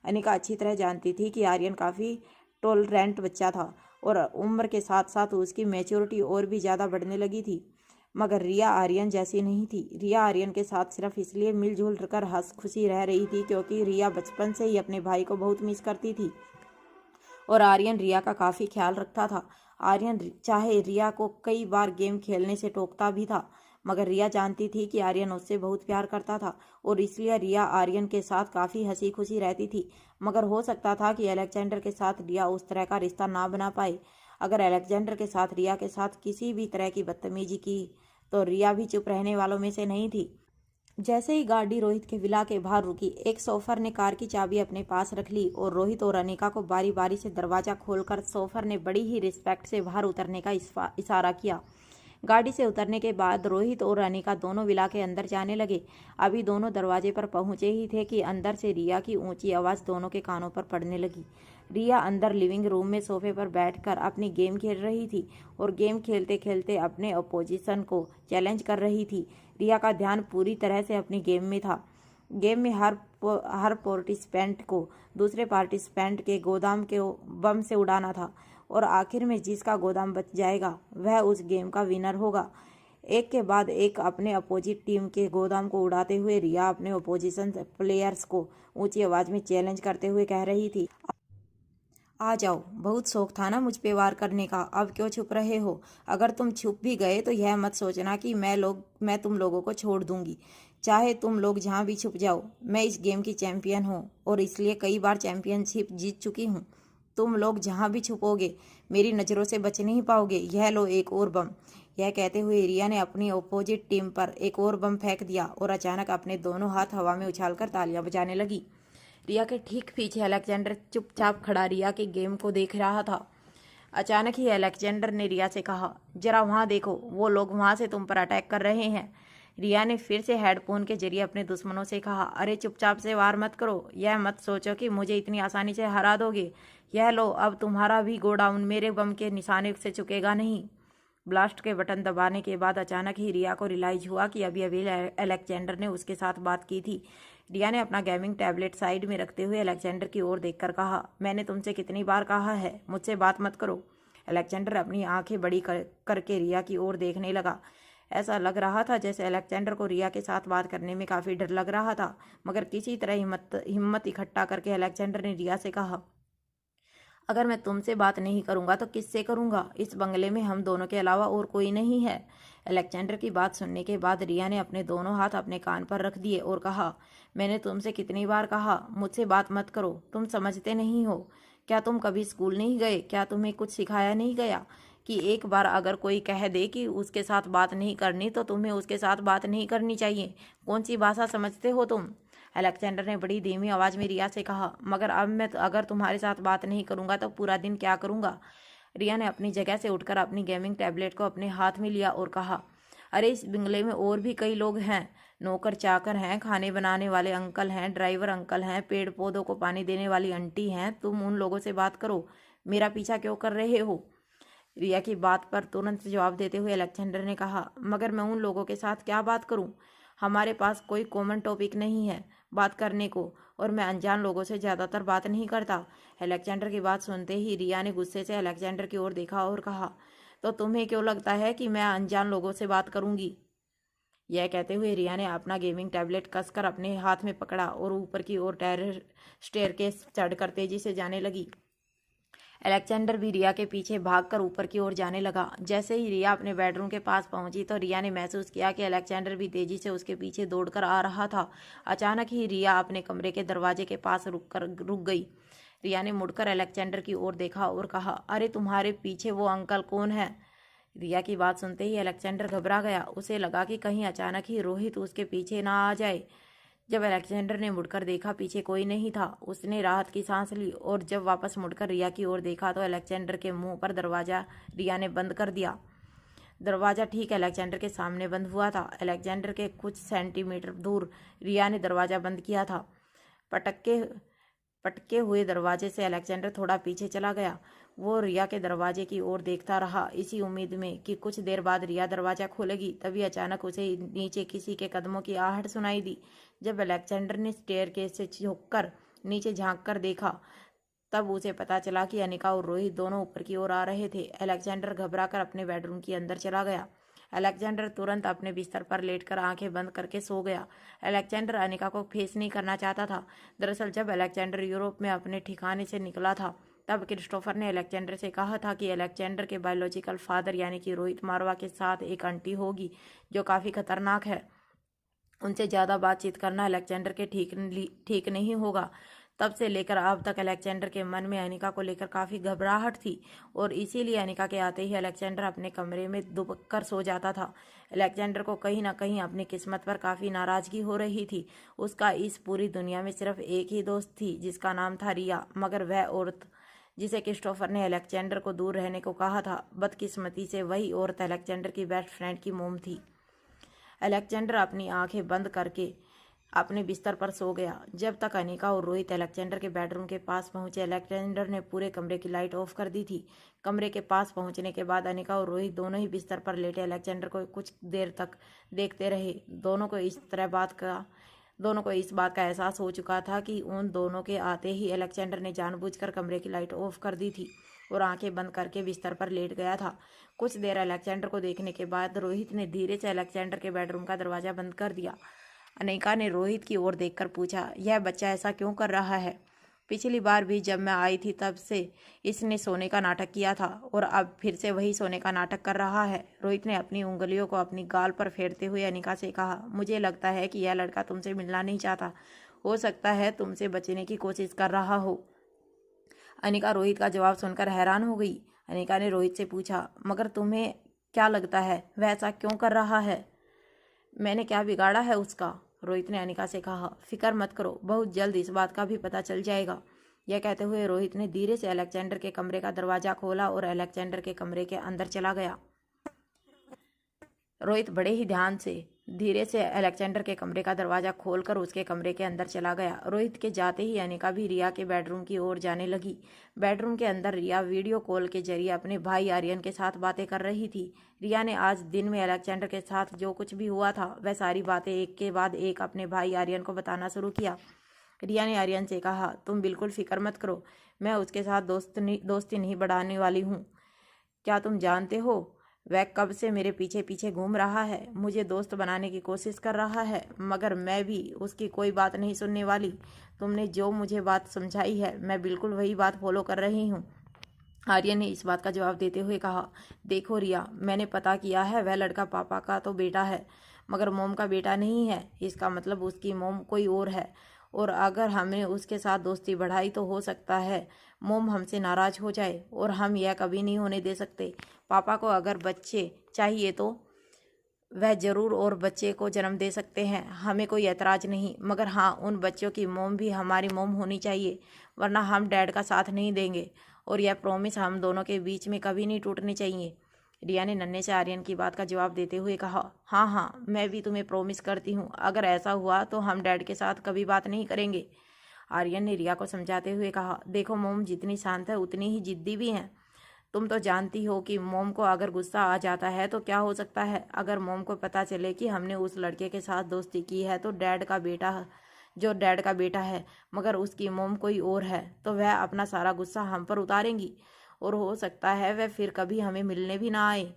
अनिका अच्छी तरह जानती थी कि आर्यन काफ़ी टॉलरेंट बच्चा था और उम्र के साथ साथ उसकी मैच्योरिटी और भी ज़्यादा बढ़ने लगी थी। मगर रिया आर्यन जैसी नहीं थी। रिया आर्यन के साथ सिर्फ इसलिए मिलजुल कर हंस खुशी रह रही थी क्योंकि रिया बचपन से ही अपने भाई को बहुत मिस करती थी और आर्यन रिया का काफ़ी ख्याल रखता था। आर्यन चाहे रिया को कई बार गेम खेलने से टोकता भी था, मगर रिया जानती थी कि आर्यन उससे बहुत प्यार करता था और इसलिए रिया आर्यन के साथ काफ़ी हंसी खुशी रहती थी। मगर हो सकता था कि अलेक्जेंडर के साथ रिया उस तरह का रिश्ता ना बना पाए। अगर अलेक्जेंडर के साथ रिया के साथ किसी भी तरह की बदतमीजी की तो रिया भी चुप रहने वालों में से नहीं थी। जैसे ही गाड़ी रोहित के विला के बाहर रुकी, एक शोफर ने कार की चाबी अपने पास रख ली और रोहित और अनिका को बारी बारी से दरवाजा खोलकर शोफर ने बड़ी ही रिस्पेक्ट से बाहर उतरने का इशारा किया। गाड़ी से उतरने के बाद रोहित और अनिका दोनों विला के अंदर जाने लगे। अभी दोनों दरवाजे पर पहुंचे ही थे कि अंदर से रिया की ऊंची आवाज़ दोनों के कानों पर पड़ने लगी। रिया अंदर लिविंग रूम में सोफे पर बैठकर अपनी गेम खेल रही थी और गेम खेलते खेलते अपने अपोजिशन को चैलेंज कर रही थी। रिया का ध्यान पूरी तरह से अपनी गेम में था। गेम में हर पार्टिसिपेंट को दूसरे पार्टिसिपेंट के गोदाम के बम से उड़ाना था और आखिर में जिसका गोदाम बच जाएगा वह उस गेम का विनर होगा। एक के बाद एक अपने अपोजिट टीम के गोदाम को उड़ाते हुए रिया अपने अपोजिशन प्लेयर्स को ऊंची आवाज़ में चैलेंज करते हुए कह रही थी, आ जाओ, बहुत शौक था ना मुझ पे वार करने का, अब क्यों छुप रहे हो? अगर तुम छुप भी गए तो यह मत सोचना कि मैं तुम लोगों को छोड़ दूंगी। चाहे तुम लोग जहाँ भी छुप जाओ, मैं इस गेम की चैंपियन हूँ और इसलिए कई बार चैंपियनशिप जीत चुकी हूँ। तुम लोग जहाँ भी छुपोगे मेरी नज़रों से बच नहीं पाओगे। यह लो एक और बम। यह कहते हुए रिया ने अपनी अपोजिट टीम पर एक और बम फेंक दिया और अचानक अपने दोनों हाथ हवा में उछालकर तालियां बजाने लगी। रिया के ठीक पीछे अलेक्जेंडर चुपचाप खड़ा रिया के गेम को देख रहा था। अचानक ही अलेक्जेंडर ने रिया से कहा, जरा वहाँ देखो, वो लोग वहाँ से तुम पर अटैक कर रहे हैं। रिया ने फिर से हेडफोन के जरिए अपने दुश्मनों से कहा, अरे चुपचाप से वार मत करो, यह मत सोचो कि मुझे इतनी आसानी से हरा दोगे। यह लो, अब तुम्हारा भी गोडाउन मेरे बम के निशाने से चुकेगा नहीं। ब्लास्ट के बटन दबाने के बाद अचानक ही रिया को रियलाइज हुआ कि अभी अभी अलेक्जेंडर ने उसके साथ बात की थी। रिया ने अपना गेमिंग टैबलेट साइड में रखते हुए अलेक्जेंडर की ओर देखकर कहा, मैंने तुमसे कितनी बार कहा है मुझसे बात मत करो। अलेक्जेंडर अपनी आंखें बड़ी करके रिया की ओर देखने लगा। ऐसा लग रहा था जैसे अलेक्जेंडर को रिया के साथ बात करने में काफ़ी डर लग रहा था, मगर किसी तरह हिम्मत इकट्ठा करके अलेक्जेंडर ने रिया से कहा, अगर मैं तुमसे बात नहीं करूंगा तो किससे करूंगा? इस बंगले में हम दोनों के अलावा और कोई नहीं है। अलेक्जेंडर की बात सुनने के बाद रिया ने अपने दोनों हाथ अपने कान पर रख दिए और कहा, मैंने तुमसे कितनी बार कहा मुझसे बात मत करो, तुम समझते नहीं हो। क्या तुम कभी स्कूल नहीं गए? क्या तुम्हें कुछ सिखाया नहीं गया कि एक बार अगर कोई कह दे कि उसके साथ बात नहीं करनी तो तुम्हें उसके साथ बात नहीं करनी चाहिए? कौन सी भाषा समझते हो तुम? अलेक्जेंडर ने बड़ी धीमी आवाज़ में रिया से कहा, मगर अब मैं अगर तुम्हारे साथ बात नहीं करूंगा तो पूरा दिन क्या करूंगा? रिया ने अपनी जगह से उठकर अपनी गेमिंग टैबलेट को अपने हाथ में लिया और कहा, अरे इस बंगले में और भी कई लोग हैं, नौकर चाकर हैं, खाने बनाने वाले अंकल हैं, ड्राइवर अंकल हैं, पेड़ पौधों को पानी देने वाली आंटी हैं, तुम उन लोगों से बात करो, मेरा पीछा क्यों कर रहे हो? रिया की बात पर तुरंत जवाब देते हुए अलेक्जेंडर ने कहा, मगर मैं उन लोगों के साथ क्या बात करूं? हमारे पास कोई कॉमन टॉपिक नहीं है बात करने को और मैं अनजान लोगों से ज़्यादातर बात नहीं करता। अलेक्जेंडर की बात सुनते ही रिया ने गुस्से से अलेक्जेंडर की ओर देखा और कहा, तो तुम्हें क्यों लगता है कि मैं अनजान लोगों से बात करूंगी? यह कहते हुए रिया ने अपना गेमिंग टैबलेट कसकर अपने हाथ में पकड़ा और ऊपर की ओर स्टेयरकेस चढ़कर तेजी से जाने लगी। अलेक्जेंडर भी रिया के पीछे भागकर ऊपर की ओर जाने लगा। जैसे ही रिया अपने बेडरूम के पास पहुंची तो रिया ने महसूस किया कि अलेक्जेंडर भी तेजी से उसके पीछे दौड़कर आ रहा था। अचानक ही रिया अपने कमरे के दरवाजे के पास रुक गई। रिया ने मुड़कर अलेक्जेंडर की ओर देखा और कहा, अरे तुम्हारे पीछे वो अंकल कौन है? रिया की बात सुनते ही अलेक्जेंडर घबरा गया। उसे लगा कि कहीं अचानक ही रोहित उसके पीछे ना आ जाए। जब अलेक्जेंडर ने मुड़कर देखा, पीछे कोई नहीं था। उसने राहत की सांस ली और जब वापस मुड़कर रिया की ओर देखा तो अलेक्जेंडर के मुंह पर दरवाजा रिया ने बंद कर दिया। दरवाजा ठीक अलेक्जेंडर के सामने बंद हुआ था। अलेक्जेंडर के कुछ सेंटीमीटर दूर रिया ने दरवाजा बंद किया था। पटके हुए दरवाजे से अलेक्जेंडर थोड़ा पीछे चला गया। वो रिया के दरवाजे की ओर देखता रहा, इसी उम्मीद में कि कुछ देर बाद रिया दरवाजा खोलेगी। तभी अचानक उसे नीचे किसी के कदमों की आहट सुनाई दी। जब अलेक्जेंडर ने स्टेयरकेस से झुककर नीचे झांक कर देखा तब उसे पता चला कि अनिका और रोहित दोनों ऊपर की ओर आ रहे थे। अलेक्जेंडर घबराकर अपने बेडरूम के अंदर चला गया। अलेक्जेंडर तुरंत अपने बिस्तर पर लेटकर आंखें बंद करके सो गया। अलेक्जेंडर अनिका को फेस नहीं करना चाहता था। दरअसल जब अलेक्जेंडर यूरोप में अपने ठिकाने से निकला था तब क्रिस्टोफर ने अलेक्जेंडर से कहा था कि अलेक्जेंडर के बायोलॉजिकल फादर यानी कि रोहित मारवा के साथ एक आंटी होगी जो काफ़ी खतरनाक है। उनसे ज़्यादा बातचीत करना अलेक्जेंडर के ठीक नहीं होगा। तब से लेकर अब तक अलेक्जेंडर के मन में अनिका को लेकर काफ़ी घबराहट थी और इसीलिए अनिका के आते ही अलेक्जेंडर अपने कमरे में दुबक कर सो जाता था। अलेक्जेंडर को कहीं ना कहीं अपनी किस्मत पर काफ़ी नाराज़गी हो रही थी। उसका इस पूरी दुनिया में सिर्फ एक ही दोस्त थी जिसका नाम था रिया, मगर वह औरत जिसे क्रिस्टोफर ने अलेक्जेंडर को दूर रहने को कहा था, बदकिस्मती से वही औरत अलेक्जेंडर की बेस्ट फ्रेंड की मोम थी। अलेक्जेंडर अपनी आंखें बंद करके अपने बिस्तर पर सो गया। जब तक अनिका और रोहित अलेक्जेंडर के बेडरूम के पास पहुंचे, अलेक्जेंडर ने पूरे कमरे की लाइट ऑफ कर दी थी। कमरे के पास पहुंचने के बाद अनिका और रोहित दोनों ही बिस्तर पर लेटे अलेक्जेंडर को कुछ देर तक देखते रहे। दोनों को इस बात का एहसास हो चुका था कि उन दोनों के आते ही अलेक्जेंडर ने जानबूझकर कमरे की लाइट ऑफ कर दी थी और आंखें बंद करके बिस्तर पर लेट गया था। कुछ देर अलेक्जेंडर को देखने के बाद रोहित ने धीरे से अलेक्जेंडर के बेडरूम का दरवाजा बंद कर दिया। अनिका ने रोहित की ओर देखकर पूछा, यह बच्चा ऐसा क्यों कर रहा है? पिछली बार भी जब मैं आई थी तब से इसने सोने का नाटक किया था और अब फिर से वही सोने का नाटक कर रहा है। रोहित ने अपनी उंगलियों को अपनी गाल पर फेरते हुए अनिका से कहा, मुझे लगता है कि यह लड़का तुमसे मिलना नहीं चाहता। हो सकता है तुमसे बचने की कोशिश कर रहा हो। अनिका रोहित का जवाब सुनकर हैरान हो गई। अनिका ने रोहित से पूछा, मगर तुम्हें क्या लगता है वह ऐसा क्यों कर रहा है? मैंने क्या बिगाड़ा है उसका? रोहित ने अनिका से कहा, फिक्र मत करो, बहुत जल्द इस बात का भी पता चल जाएगा। यह कहते हुए रोहित ने धीरे से अलेक्जेंडर के कमरे का दरवाजा खोला और अलेक्जेंडर के कमरे के अंदर चला गया। रोहित बड़े ही ध्यान से धीरे से अलेक्जेंडर के कमरे का दरवाजा खोलकर उसके कमरे के अंदर चला गया। रोहित के जाते ही अनिका भी रिया के बेडरूम की ओर जाने लगी। बेडरूम के अंदर रिया वीडियो कॉल के जरिए अपने भाई आर्यन के साथ बातें कर रही थी। रिया ने आज दिन में अलेक्जेंडर के साथ जो कुछ भी हुआ था वह सारी बातें एक के बाद एक अपने भाई आर्यन को बताना शुरू किया। रिया ने आर्यन से कहा, तुम बिल्कुल फिक्र मत करो, मैं उसके साथ दोस्ती नहीं बढ़ाने वाली हूँ। क्या तुम जानते हो वह कब से मेरे पीछे पीछे घूम रहा है, मुझे दोस्त बनाने की कोशिश कर रहा है, मगर मैं भी उसकी कोई बात नहीं सुनने वाली। तुमने जो मुझे बात समझाई है मैं बिल्कुल वही बात फॉलो कर रही हूँ। आर्यन ने इस बात का जवाब देते हुए कहा, देखो रिया, मैंने पता किया है वह लड़का पापा का तो बेटा है मगर मोम का बेटा नहीं है। इसका मतलब उसकी मोम कोई और है और अगर हमने उसके साथ दोस्ती बढ़ाई तो हो सकता है मोम हमसे नाराज हो जाए और हम यह कभी नहीं होने दे सकते। पापा को अगर बच्चे चाहिए तो वह ज़रूर और बच्चे को जन्म दे सकते हैं, हमें कोई एतराज़ नहीं, मगर हाँ उन बच्चों की मोम भी हमारी मोम होनी चाहिए, वरना हम डैड का साथ नहीं देंगे और यह प्रॉमिस हम दोनों के बीच में कभी नहीं टूटनी चाहिए। रिया ने नन्हे से आर्यन की बात का जवाब देते हुए कहा, हाँ हाँ मैं भी तुम्हें प्रॉमिस करती हूँ, अगर ऐसा हुआ तो हम डैड के साथ कभी बात नहीं करेंगे। आर्यन ने रिया को समझाते हुए कहा, देखो मोम जितनी शांत है उतनी ही जिद्दी भी है। तुम तो जानती हो कि मोम को अगर गुस्सा आ जाता है तो क्या हो सकता है। अगर मोम को पता चले कि हमने उस लड़के के साथ दोस्ती की है तो डैड का बेटा है मगर उसकी मोम कोई और है तो वह अपना सारा गुस्सा हम पर उतारेंगी और हो सकता है वह फिर कभी हमें मिलने भी ना आए।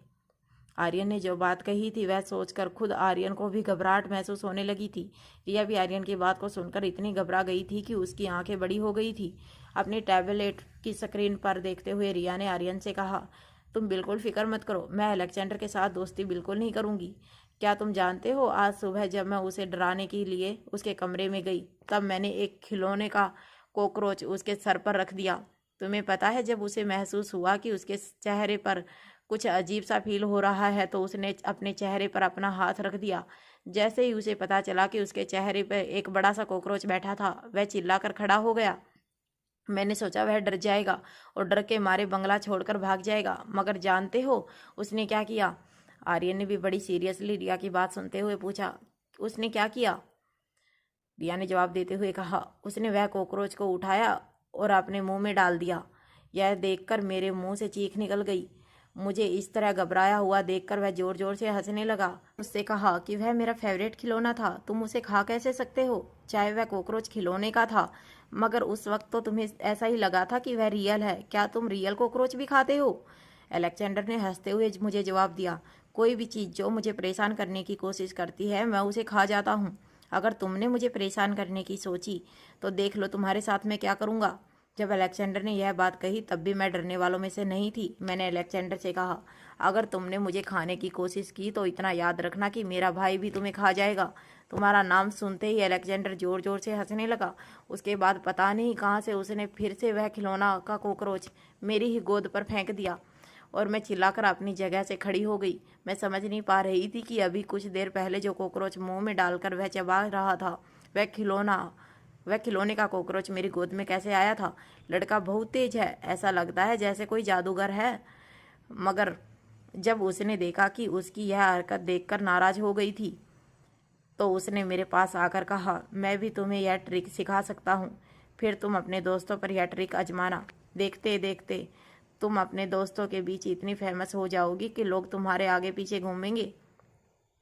आर्यन ने जो बात कही थी वह सोचकर खुद आर्यन को भी घबराहट महसूस होने लगी थी। रिया भी आर्यन की बात को सुनकर इतनी घबरा गई थी कि उसकी आंखें बड़ी हो गई थी। अपनी टैबलेट की स्क्रीन पर देखते हुए रिया ने आर्यन से कहा, तुम बिल्कुल फिक्र मत करो, मैं अलेक्जेंडर के साथ दोस्ती बिल्कुल नहीं करूंगी। क्या तुम जानते हो, आज सुबह जब मैं उसे डराने के लिए उसके कमरे में गई तब मैंने एक खिलौने का कॉकरोच उसके सर पर रख दिया। तुम्हें पता है, जब उसे महसूस हुआ कि उसके चेहरे पर कुछ अजीब सा फील हो रहा है तो उसने अपने चेहरे पर अपना हाथ रख दिया। जैसे ही उसे पता चला कि उसके चेहरे पर एक बड़ा सा कॉकरोच बैठा था, वह चिल्लाकर खड़ा हो गया। मैंने सोचा वह डर जाएगा और डर के मारे बंगला छोड़कर भाग जाएगा, मगर जानते हो उसने क्या किया? आर्यन ने भी बड़ी सीरियसली रिया की बात सुनते हुए पूछा, उसने क्या किया? रिया ने जवाब देते हुए कहा, उसने वह कॉकरोच को उठाया और अपने मुंह में डाल दिया। यह देखकर मेरे मुंह से चीख निकल गई। मुझे इस तरह घबराया हुआ देखकर वह जोर जोर से हंसने लगा। उससे कहा कि वह मेरा फेवरेट खिलौना था, तुम उसे खा कैसे सकते हो? चाहे वह कॉकरोच खिलौने का था, मगर उस वक्त तो तुम्हें ऐसा ही लगा था कि वह रियल है। क्या तुम रियल कॉकरोच भी खाते हो? अलेक्जेंडर ने हंसते हुए मुझे जवाब दिया, कोई भी चीज़ जो मुझे परेशान करने की कोशिश करती है मैं उसे खा जाता हूँ। अगर तुमने मुझे परेशान करने की सोची तो देख लो तुम्हारे साथ मैं क्या करूँगा। जब अलेक्जेंडर ने यह बात कही तब भी मैं डरने वालों में से नहीं थी। मैंने अलेक्जेंडर से कहा, अगर तुमने मुझे खाने की कोशिश की तो इतना याद रखना कि मेरा भाई भी तुम्हें खा जाएगा। तुम्हारा नाम सुनते ही अलेक्जेंडर जोर जोर से हंसने लगा। उसके बाद पता नहीं कहाँ से उसने फिर से वह खिलौना का कॉकरोच मेरी ही गोद पर फेंक दिया और मैं चिल्लाकर अपनी जगह से खड़ी हो गई। मैं समझ नहीं पा रही थी कि अभी कुछ देर पहले जो कॉकरोच मुंह में डालकर वह चबा रहा था, वह खिलौने का कॉकरोच मेरी गोद में कैसे आया था? लड़का बहुत तेज है, ऐसा लगता है जैसे कोई जादूगर है। मगर जब उसने देखा कि उसकी यह हरकत देखकर नाराज हो गई थी तो उसने मेरे पास आकर कहा, मैं भी तुम्हें यह ट्रिक सिखा सकता हूँ, फिर तुम अपने दोस्तों पर यह ट्रिक आजमाना। देखते देखते तुम अपने दोस्तों के बीच इतनी फेमस हो जाओगी कि लोग तुम्हारे आगे पीछे घूमेंगे।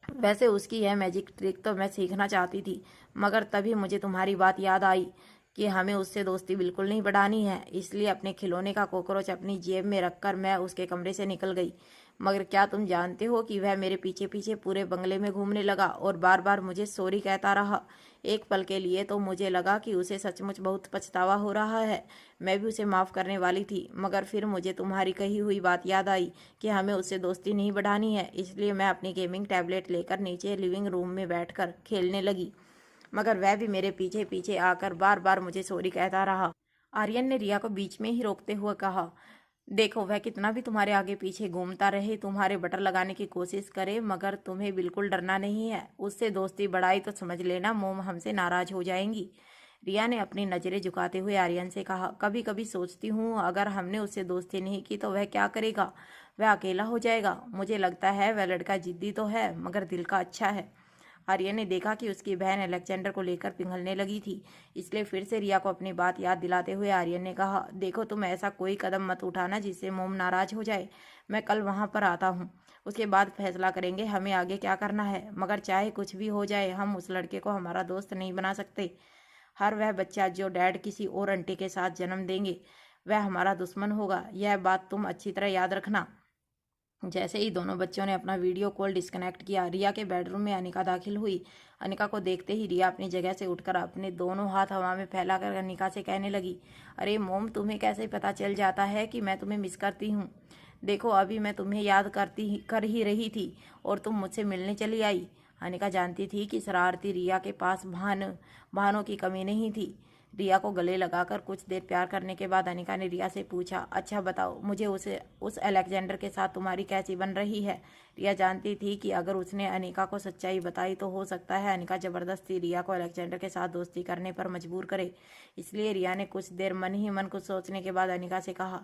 वैसे उसकी यह मैजिक ट्रिक तो मैं सीखना चाहती थी, मगर तभी मुझे तुम्हारी बात याद आई कि हमें उससे दोस्ती बिल्कुल नहीं बढ़ानी है। इसलिए अपने खिलौने का कॉकरोच अपनी जेब में रखकर मैं उसके कमरे से निकल गई। मगर क्या तुम जानते हो कि वह मेरे पीछे पीछे पूरे बंगले में घूमने लगा और बार बार मुझे सॉरी कहता रहा। एक पल के लिए तो मुझे लगा कि उसे सचमुच बहुत पछतावा हो रहा है। मैं भी उसे माफ़ करने वाली थी, मगर फिर मुझे तुम्हारी कही हुई बात याद आई कि हमें उससे दोस्ती नहीं बढ़ानी है। इसलिए मैं अपनी गेमिंग टैबलेट लेकर नीचे लिविंग रूम में बैठकर खेलने लगी, मगर वह भी मेरे पीछे पीछे आकर बार बार मुझे सॉरी कहता रहा। आर्यन ने रिया को बीच में ही रोकते हुए कहा, देखो वह कितना भी तुम्हारे आगे पीछे घूमता रहे, तुम्हारे बटर लगाने की कोशिश करे, मगर तुम्हें बिल्कुल डरना नहीं है। उससे दोस्ती बढ़ाई तो समझ लेना मोम हमसे नाराज हो जाएंगी। रिया ने अपनी नज़रें झुकाते हुए आर्यन से कहा, कभी कभी सोचती हूँ अगर हमने उससे दोस्ती नहीं की तो वह क्या करेगा? वह अकेला हो जाएगा। मुझे लगता है वह लड़का जिद्दी तो है मगर दिल का अच्छा है। आर्यन ने देखा कि उसकी बहन अलेक्जेंडर को लेकर पिघलने लगी थी, इसलिए फिर से रिया को अपनी बात याद दिलाते हुए आर्यन ने कहा, देखो तुम ऐसा कोई कदम मत उठाना जिससे मोम नाराज हो जाए। मैं कल वहां पर आता हूँ, उसके बाद फैसला करेंगे हमें आगे क्या करना है। मगर चाहे कुछ भी हो जाए हम उस लड़के को हमारा दोस्त नहीं बना सकते। हर वह बच्चा जो डैड किसी और आंटी के साथ जन्म देंगे वह हमारा दुश्मन होगा। यह बात तुम अच्छी तरह याद रखना। जैसे ही दोनों बच्चों ने अपना वीडियो कॉल डिस्कनेक्ट किया, रिया के बेडरूम में अनिका दाखिल हुई। अनिका को देखते ही रिया अपनी जगह से उठकर अपने दोनों हाथ हवा में फैलाकर अनिका से कहने लगी, अरे मोम, तुम्हें कैसे पता चल जाता है कि मैं तुम्हें मिस करती हूँ? देखो अभी मैं तुम्हें याद कर ही रही थी और तुम मुझसे मिलने चली आई। अनिका जानती थी कि शरारती रिया के पास बहानों की कमी नहीं थी। रिया को गले लगाकर कुछ देर प्यार करने के बाद अनिका ने रिया से पूछा, अच्छा बताओ मुझे उस अलेक्जेंडर के साथ तुम्हारी कैसी बन रही है? रिया जानती थी कि अगर उसने अनिका को सच्चाई बताई तो हो सकता है अनिका जबरदस्ती रिया को अलेक्जेंडर के साथ दोस्ती करने पर मजबूर करे। इसलिए रिया ने कुछ देर मन ही मन कुछ सोचने के बाद अनिका से कहा,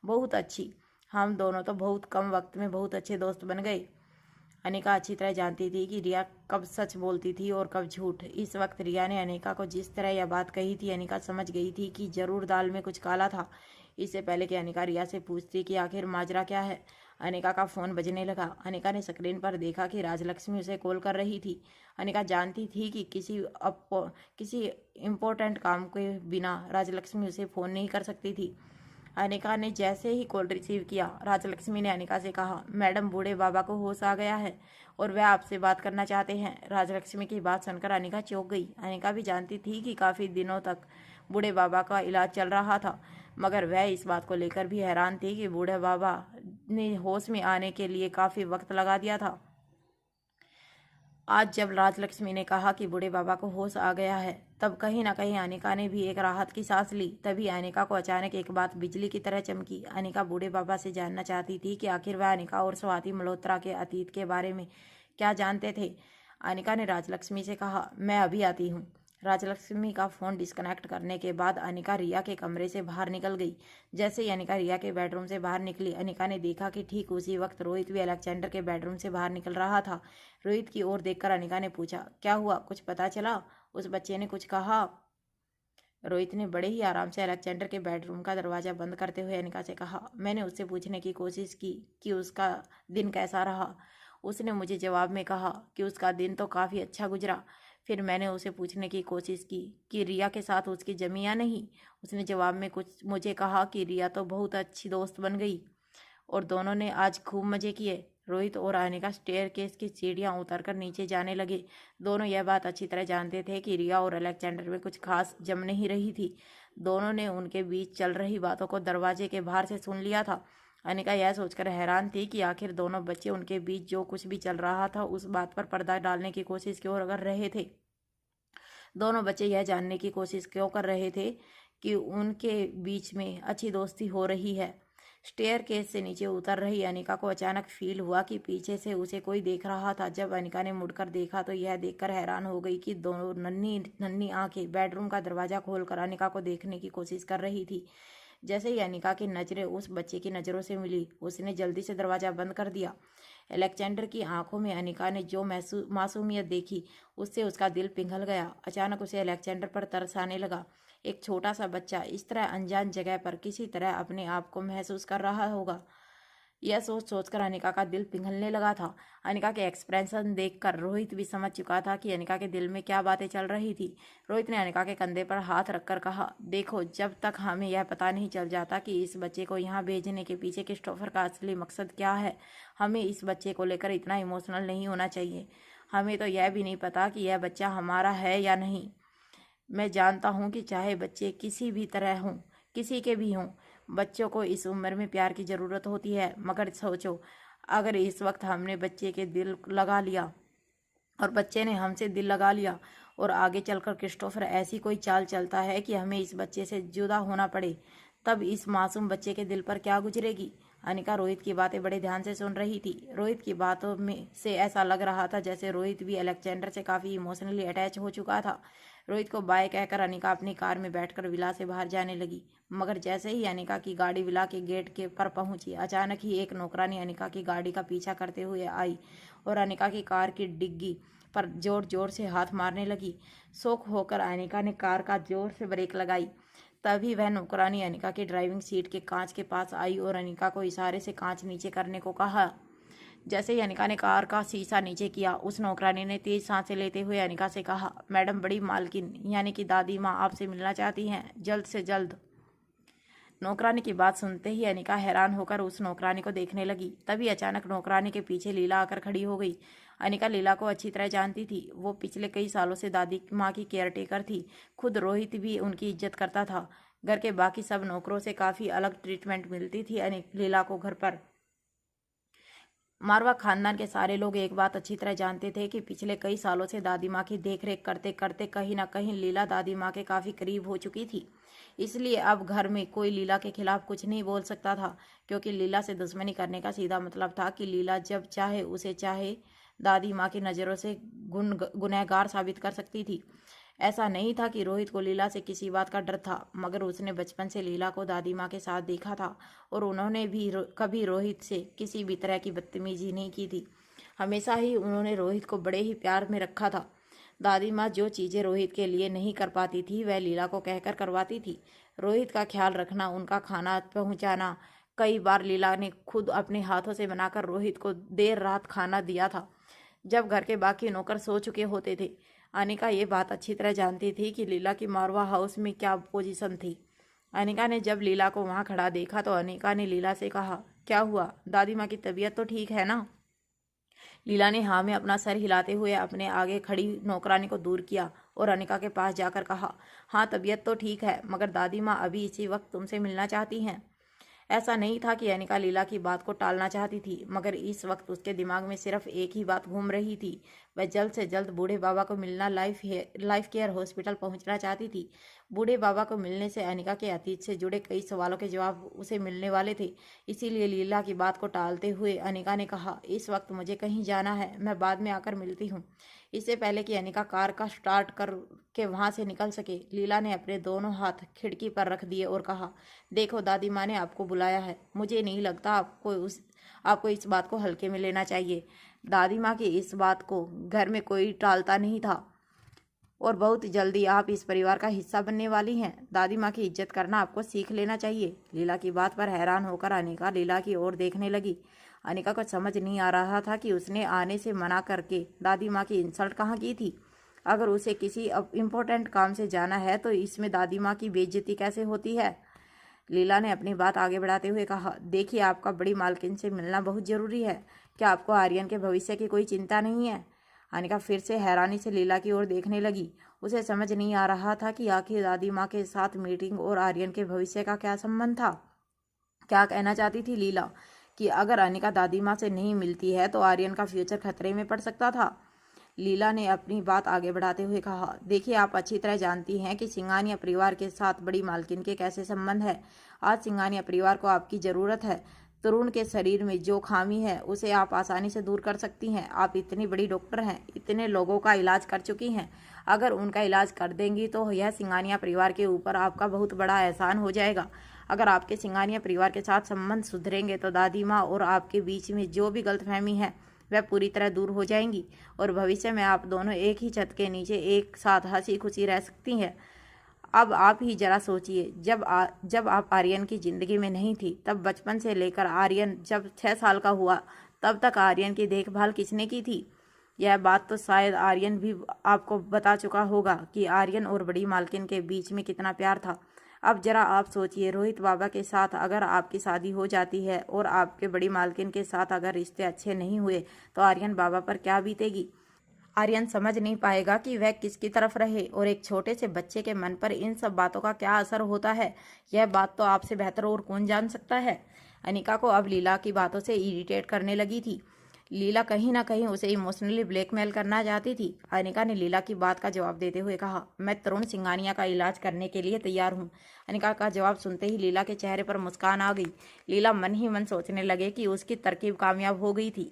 बहुत अच्छी, हम दोनों तो बहुत कम वक्त में बहुत अच्छे दोस्त बन गए। अनिका अच्छी तरह जानती थी कि रिया कब सच बोलती थी और कब झूठ। इस वक्त रिया ने अनिका को जिस तरह यह बात कही थी, अनिका समझ गई थी कि जरूर दाल में कुछ काला था। इससे पहले कि अनिका रिया से पूछती कि आखिर माजरा क्या है, अनिका का फ़ोन बजने लगा। अनिका ने स्क्रीन पर देखा कि राजलक्ष्मी उसे कॉल कर रही थी। अनिका जानती थी कि किसी इम्पोर्टेंट काम के बिना राजलक्ष्मी उसे फ़ोन नहीं कर सकती थी। अनिका ने जैसे ही कॉल रिसीव किया, राजलक्ष्मी ने अनिका से कहा, मैडम बूढ़े बाबा को होश आ गया है और वह आपसे बात करना चाहते हैं। राजलक्ष्मी की बात सुनकर अनिका चौंक गई। अनिका भी जानती थी कि काफ़ी दिनों तक बूढ़े बाबा का इलाज चल रहा था, मगर वह इस बात को लेकर भी हैरान थी कि बूढ़े बाबा ने होश में आने के लिए काफ़ी वक्त लगा दिया था। आज जब राजलक्ष्मी ने कहा कि बूढ़े बाबा को होश आ गया है, तब कहीं ना कहीं अनिका ने भी एक राहत की सांस ली। तभी अनिका को अचानक एक बात बिजली की तरह चमकी। अनिका बूढ़े बाबा से जानना चाहती थी कि आखिर वह अनिका और स्वाति मल्होत्रा के अतीत के बारे में क्या जानते थे। अनिका ने राजलक्ष्मी से कहा, मैं अभी आती हूँ। राजलक्ष्मी का फ़ोन डिस्कनेक्ट करने के बाद अनिका रिया के कमरे से बाहर निकल गई। जैसे ही अनिका रिया के बेडरूम से बाहर निकली, अनिका ने देखा कि ठीक उसी वक्त रोहित भी अलेक्जेंडर के बेडरूम से बाहर निकल रहा था। रोहित की ओर देखकर अनिका ने पूछा, क्या हुआ, कुछ पता चला? उस बच्चे ने कुछ कहा? रोहित ने बड़े ही आराम से अलेक्जेंडर के बेडरूम का दरवाज़ा बंद करते हुए अनिका से कहा, मैंने उससे पूछने की कोशिश की कि उसका दिन कैसा रहा। उसने मुझे जवाब में कहा कि उसका दिन तो काफ़ी अच्छा गुजरा। फिर मैंने उसे पूछने की कोशिश की कि रिया के साथ उसकी जमी या नहीं। उसने जवाब में कुछ मुझे कहा कि रिया तो बहुत अच्छी दोस्त बन गई और दोनों ने आज खूब मज़े किए। रोहित और अनिका स्टेयरकेस की सीढ़ियां उतरकर नीचे जाने लगे। दोनों यह बात अच्छी तरह जानते थे कि रिया और अलेक्जेंडर में कुछ खास जम नहीं रही थी। दोनों ने उनके बीच चल रही बातों को दरवाजे के बाहर से सुन लिया था। अनिका यह सोचकर हैरान थी कि आखिर दोनों बच्चे उनके बीच जो कुछ भी चल रहा था उस बात पर पर्दा डालने की कोशिश क्यों कर रहे थे। दोनों बच्चे यह जानने की कोशिश क्यों कर रहे थे कि उनके बीच में अच्छी दोस्ती हो रही है। स्टेयरकेस से नीचे उतर रही अनिका को अचानक फील हुआ कि पीछे से उसे कोई देख रहा था। जब अनिका ने मुड़कर देखा तो यह देखकर हैरान हो गई कि दोनों नन्ही नन्ही आंखें बेडरूम का दरवाजा खोलकर अनिका को देखने की कोशिश कर रही थी। जैसे ही अनिका की नज़रें उस बच्चे की नज़रों से मिली, उसने जल्दी से दरवाज़ा बंद कर दिया। अलेक्जेंडर की आंखों में अनिका ने जो मासूमियत देखी, उससे उसका दिल पिघल गया। अचानक उसे अलेक्जेंडर पर तरस आने लगा। एक छोटा सा बच्चा इस तरह अनजान जगह पर किसी तरह अपने आप को महसूस कर रहा होगा, यह सोच सोचकर अनिका का दिल पिघलने लगा था। अनिका के एक्सप्रेशन देखकर रोहित भी समझ चुका था कि अनिका के दिल में क्या बातें चल रही थी। रोहित ने अनिका के कंधे पर हाथ रखकर कहा, देखो, जब तक हमें यह पता नहीं चल जाता कि इस बच्चे को यहाँ भेजने के पीछे क्रिस्टोफर का असली मकसद क्या है, हमें इस बच्चे को लेकर इतना इमोशनल नहीं होना चाहिए। हमें तो यह भी नहीं पता कि यह बच्चा हमारा है या नहीं। मैं जानता हूँ कि चाहे बच्चे किसी भी तरह हों, किसी के भी हों, बच्चों को इस उम्र में प्यार की ज़रूरत होती है। मगर सोचो, अगर इस वक्त हमने बच्चे के दिल लगा लिया और बच्चे ने हमसे दिल लगा लिया और आगे चलकर क्रिस्टोफर ऐसी कोई चाल चलता है कि हमें इस बच्चे से जुदा होना पड़े, तब इस मासूम बच्चे के दिल पर क्या गुजरेगी। अनिका रोहित की बातें बड़े ध्यान से सुन रही थी। रोहित की बातों में से ऐसा लग रहा था जैसे रोहित भी अलेक्जेंडर से काफ़ी इमोशनली अटैच हो चुका था। रोहित को बाय कहकर अनिका अपनी कार में बैठकर विला से बाहर जाने लगी। मगर जैसे ही अनिका की गाड़ी विला के गेट के पर पहुंची, अचानक ही एक नौकरानी अनिका की गाड़ी का पीछा करते हुए आई और अनिका की कार की डिग्गी पर जोर जोर से हाथ मारने लगी। शौक होकर अनिका ने कार का जोर से ब्रेक लगाई। तभी वह नौकरानी अनिका की ड्राइविंग सीट के कांच के पास आई और अनिका को इशारे से कांच नीचे करने को कहा। जैसे ही अनिका ने कार का शीशा नीचे किया, उस नौकरानी ने तेज सांसें लेते हुए अनिका से कहा, मैडम, बड़ी मालकिन यानी कि दादी माँ आपसे मिलना चाहती हैं, जल्द से जल्द। नौकरानी की बात सुनते ही अनिका हैरान होकर उस नौकरानी को देखने लगी। तभी अचानक नौकरानी के पीछे लीला आकर खड़ी हो गई। अनिका लीला को अच्छी तरह जानती थी। वो पिछले कई सालों से दादी माँ की केयरटेकर थी। खुद रोहित भी उनकी इज्जत करता था। घर के बाकी सब नौकरों से काफ़ी अलग ट्रीटमेंट मिलती थी लीला को घर पर। मारवा खानदान के सारे लोग एक बात अच्छी तरह जानते थे कि पिछले कई सालों से दादी माँ की देखरेख करते करते कहीं ना कहीं लीला दादी माँ के काफ़ी करीब हो चुकी थी। इसलिए अब घर में कोई लीला के खिलाफ कुछ नहीं बोल सकता था, क्योंकि लीला से दुश्मनी करने का सीधा मतलब था कि लीला जब चाहे उसे चाहे दादी माँ की नज़रों से गुनहगार साबित कर सकती थी। ऐसा नहीं था कि रोहित को लीला से किसी बात का डर था, मगर उसने बचपन से लीला को दादी माँ के साथ देखा था और उन्होंने भी कभी रोहित से किसी भी तरह की बदतमीजी नहीं की थी। हमेशा ही उन्होंने रोहित को बड़े ही प्यार में रखा था। दादी माँ जो चीज़ें रोहित के लिए नहीं कर पाती थी, वह लीला को कहकर करवाती थी। रोहित का ख्याल रखना, उनका खाना पहुँचाना, कई बार लीला ने खुद अपने हाथों से बनाकर रोहित को देर रात खाना दिया था, जब घर के बाकी नौकर सो चुके होते थे। अनिका ये बात अच्छी तरह जानती थी कि लीला की मारवा हाउस में क्या पोजीशन थी। अनिका ने जब लीला को वहां खड़ा देखा तो अनिका ने लीला से कहा, क्या हुआ, दादी माँ की तबीयत तो ठीक है ना? लीला ने हाँ में अपना सर हिलाते हुए अपने आगे खड़ी नौकरानी को दूर किया और अनिका के पास जाकर कहा, हाँ तबीयत तो ठीक है, मगर दादी माँ अभी इसी वक्त तुमसे मिलना चाहती हैं। ऐसा नहीं था कि अनिका लीला की बात को टालना चाहती थी, मगर इस वक्त उसके दिमाग में सिर्फ एक ही बात घूम रही थी। वह जल्द से जल्द बूढ़े बाबा को मिलना लाइफ केयर हॉस्पिटल पहुंचना चाहती थी। बूढ़े बाबा को मिलने से अनिका के अतीत से जुड़े कई सवालों के जवाब उसे मिलने वाले थे। इसीलिए लीला की बात को टालते हुए अनिका ने कहा, इस वक्त मुझे कहीं जाना है, मैं बाद में आकर मिलती हूँ। इससे पहले कि अनिका कार का स्टार्ट कर के वहां से निकल सके, लीला ने अपने दोनों हाथ खिड़की पर रख दिए और कहा, देखो दादी माँ ने आपको बुलाया है। मुझे नहीं लगता आपको इस बात को हल्के में लेना चाहिए। दादी माँ की इस बात को घर में कोई टालता नहीं था और बहुत जल्दी आप इस परिवार का हिस्सा बनने वाली हैं। दादी माँ की इज्जत करना आपको सीख लेना चाहिए। लीला की बात पर हैरान होकर अनिका लीला की ओर देखने लगी। अनिका को समझ नहीं आ रहा था कि उसने आने से मना करके दादी माँ की इंसल्ट कहाँ की थी। अगर उसे किसी इम्पोर्टेंट काम से जाना है तो इसमें दादी माँ की बेइज्जती कैसे होती है। लीला ने अपनी बात आगे बढ़ाते हुए कहा, देखिए आपका बड़ी मालकिन से मिलना बहुत जरूरी है। क्या आपको आर्यन के भविष्य की कोई चिंता नहीं है? अनिका फिर से हैरानी से लीला की ओर देखने लगी। उसे समझ नहीं आ रहा था कि आखिर दादी माँ के साथ मीटिंग और आर्यन के भविष्य का क्या संबंध था। क्या कहना चाहती थी लीला कि अगर अनिका दादी माँ से नहीं मिलती है तो आर्यन का फ्यूचर खतरे में पड़ सकता था। लीला ने अपनी बात आगे बढ़ाते हुए कहा, देखिए आप अच्छी तरह जानती हैं कि सिंघानिया परिवार के साथ बड़ी मालकिन के कैसे संबंध है। आज सिंघानिया परिवार को आपकी ज़रूरत है। तरुण के शरीर में जो खामी है उसे आप आसानी से दूर कर सकती हैं। आप इतनी बड़ी डॉक्टर हैं, इतने लोगों का इलाज कर चुकी हैं। अगर उनका इलाज कर देंगी तो यह सिंघानिया परिवार के ऊपर आपका बहुत बड़ा एहसान हो जाएगा। अगर आपके सिंघानिया परिवार के साथ संबंध सुधरेंगे तो दादी माँ और आपके बीच में जो भी गलतफहमी है वह पूरी तरह दूर हो जाएंगी और भविष्य में आप दोनों एक ही छत के नीचे एक साथ हंसी खुशी रह सकती हैं। अब आप ही जरा सोचिए, जब आप आर्यन की ज़िंदगी में नहीं थी तब बचपन से लेकर आर्यन जब 6 साल का हुआ तब तक आर्यन की देखभाल किसने की थी? यह बात तो शायद आर्यन भी आपको बता चुका होगा कि आर्यन और बड़ी मालकिन के बीच में कितना प्यार था। अब जरा आप सोचिए, रोहित बाबा के साथ अगर आपकी शादी हो जाती है और आपके बड़ी मालकिन के साथ अगर रिश्ते अच्छे नहीं हुए तो आर्यन बाबा पर क्या बीतेगी। आर्यन समझ नहीं पाएगा कि वह किसकी तरफ रहे और एक छोटे से बच्चे के मन पर इन सब बातों का क्या असर होता है, यह बात तो आपसे बेहतर और कौन जान सकता है। अनिका को अब लीला की बातों से इरिटेट करने लगी थी। लीला कहीं ना कहीं उसे इमोशनली ब्लैकमेल करना चाहती थी। अनिका ने लीला की बात का जवाब देते हुए कहा, मैं तरुण सिंघानिया का इलाज करने के लिए तैयार हूँ। अनिका का जवाब सुनते ही लीला के चेहरे पर मुस्कान आ गई। लीला मन ही मन सोचने लगे कि उसकी तरकीब कामयाब हो गई थी।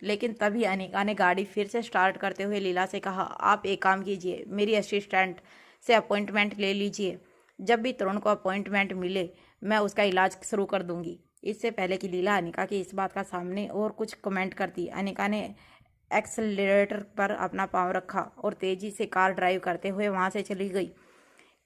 लेकिन तभी अनिका ने गाड़ी फिर से स्टार्ट करते हुए लीला से कहा, आप एक काम कीजिए, मेरी असिस्टेंट से अपॉइंटमेंट ले लीजिए। जब भी तरुण को अपॉइंटमेंट मिले मैं उसका इलाज शुरू कर दूंगी। इससे पहले कि लीला अनिका की इस बात का सामने और कुछ कमेंट करती, अनिका ने एक्सेलरेटर पर अपना पाँव रखा और तेजी से कार ड्राइव करते हुए वहां से चली गई।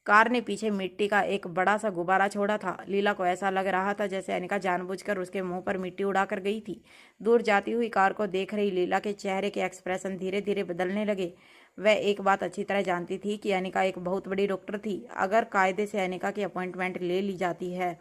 कार ने पीछे मिट्टी का एक बड़ा सा गुब्बारा छोड़ा था। लीला को ऐसा लग रहा था जैसे अनिका जानबूझकर उसके मुंह पर मिट्टी उड़ाकर गई थी। दूर जाती हुई कार को देख रही लीला के चेहरे के एक्सप्रेशन धीरे धीरे बदलने लगे। वह एक बात अच्छी तरह जानती थी कि अनिका एक बहुत बड़ी डॉक्टर थी। अगर कायदे से अनिका की अपॉइंटमेंट ले ली जाती है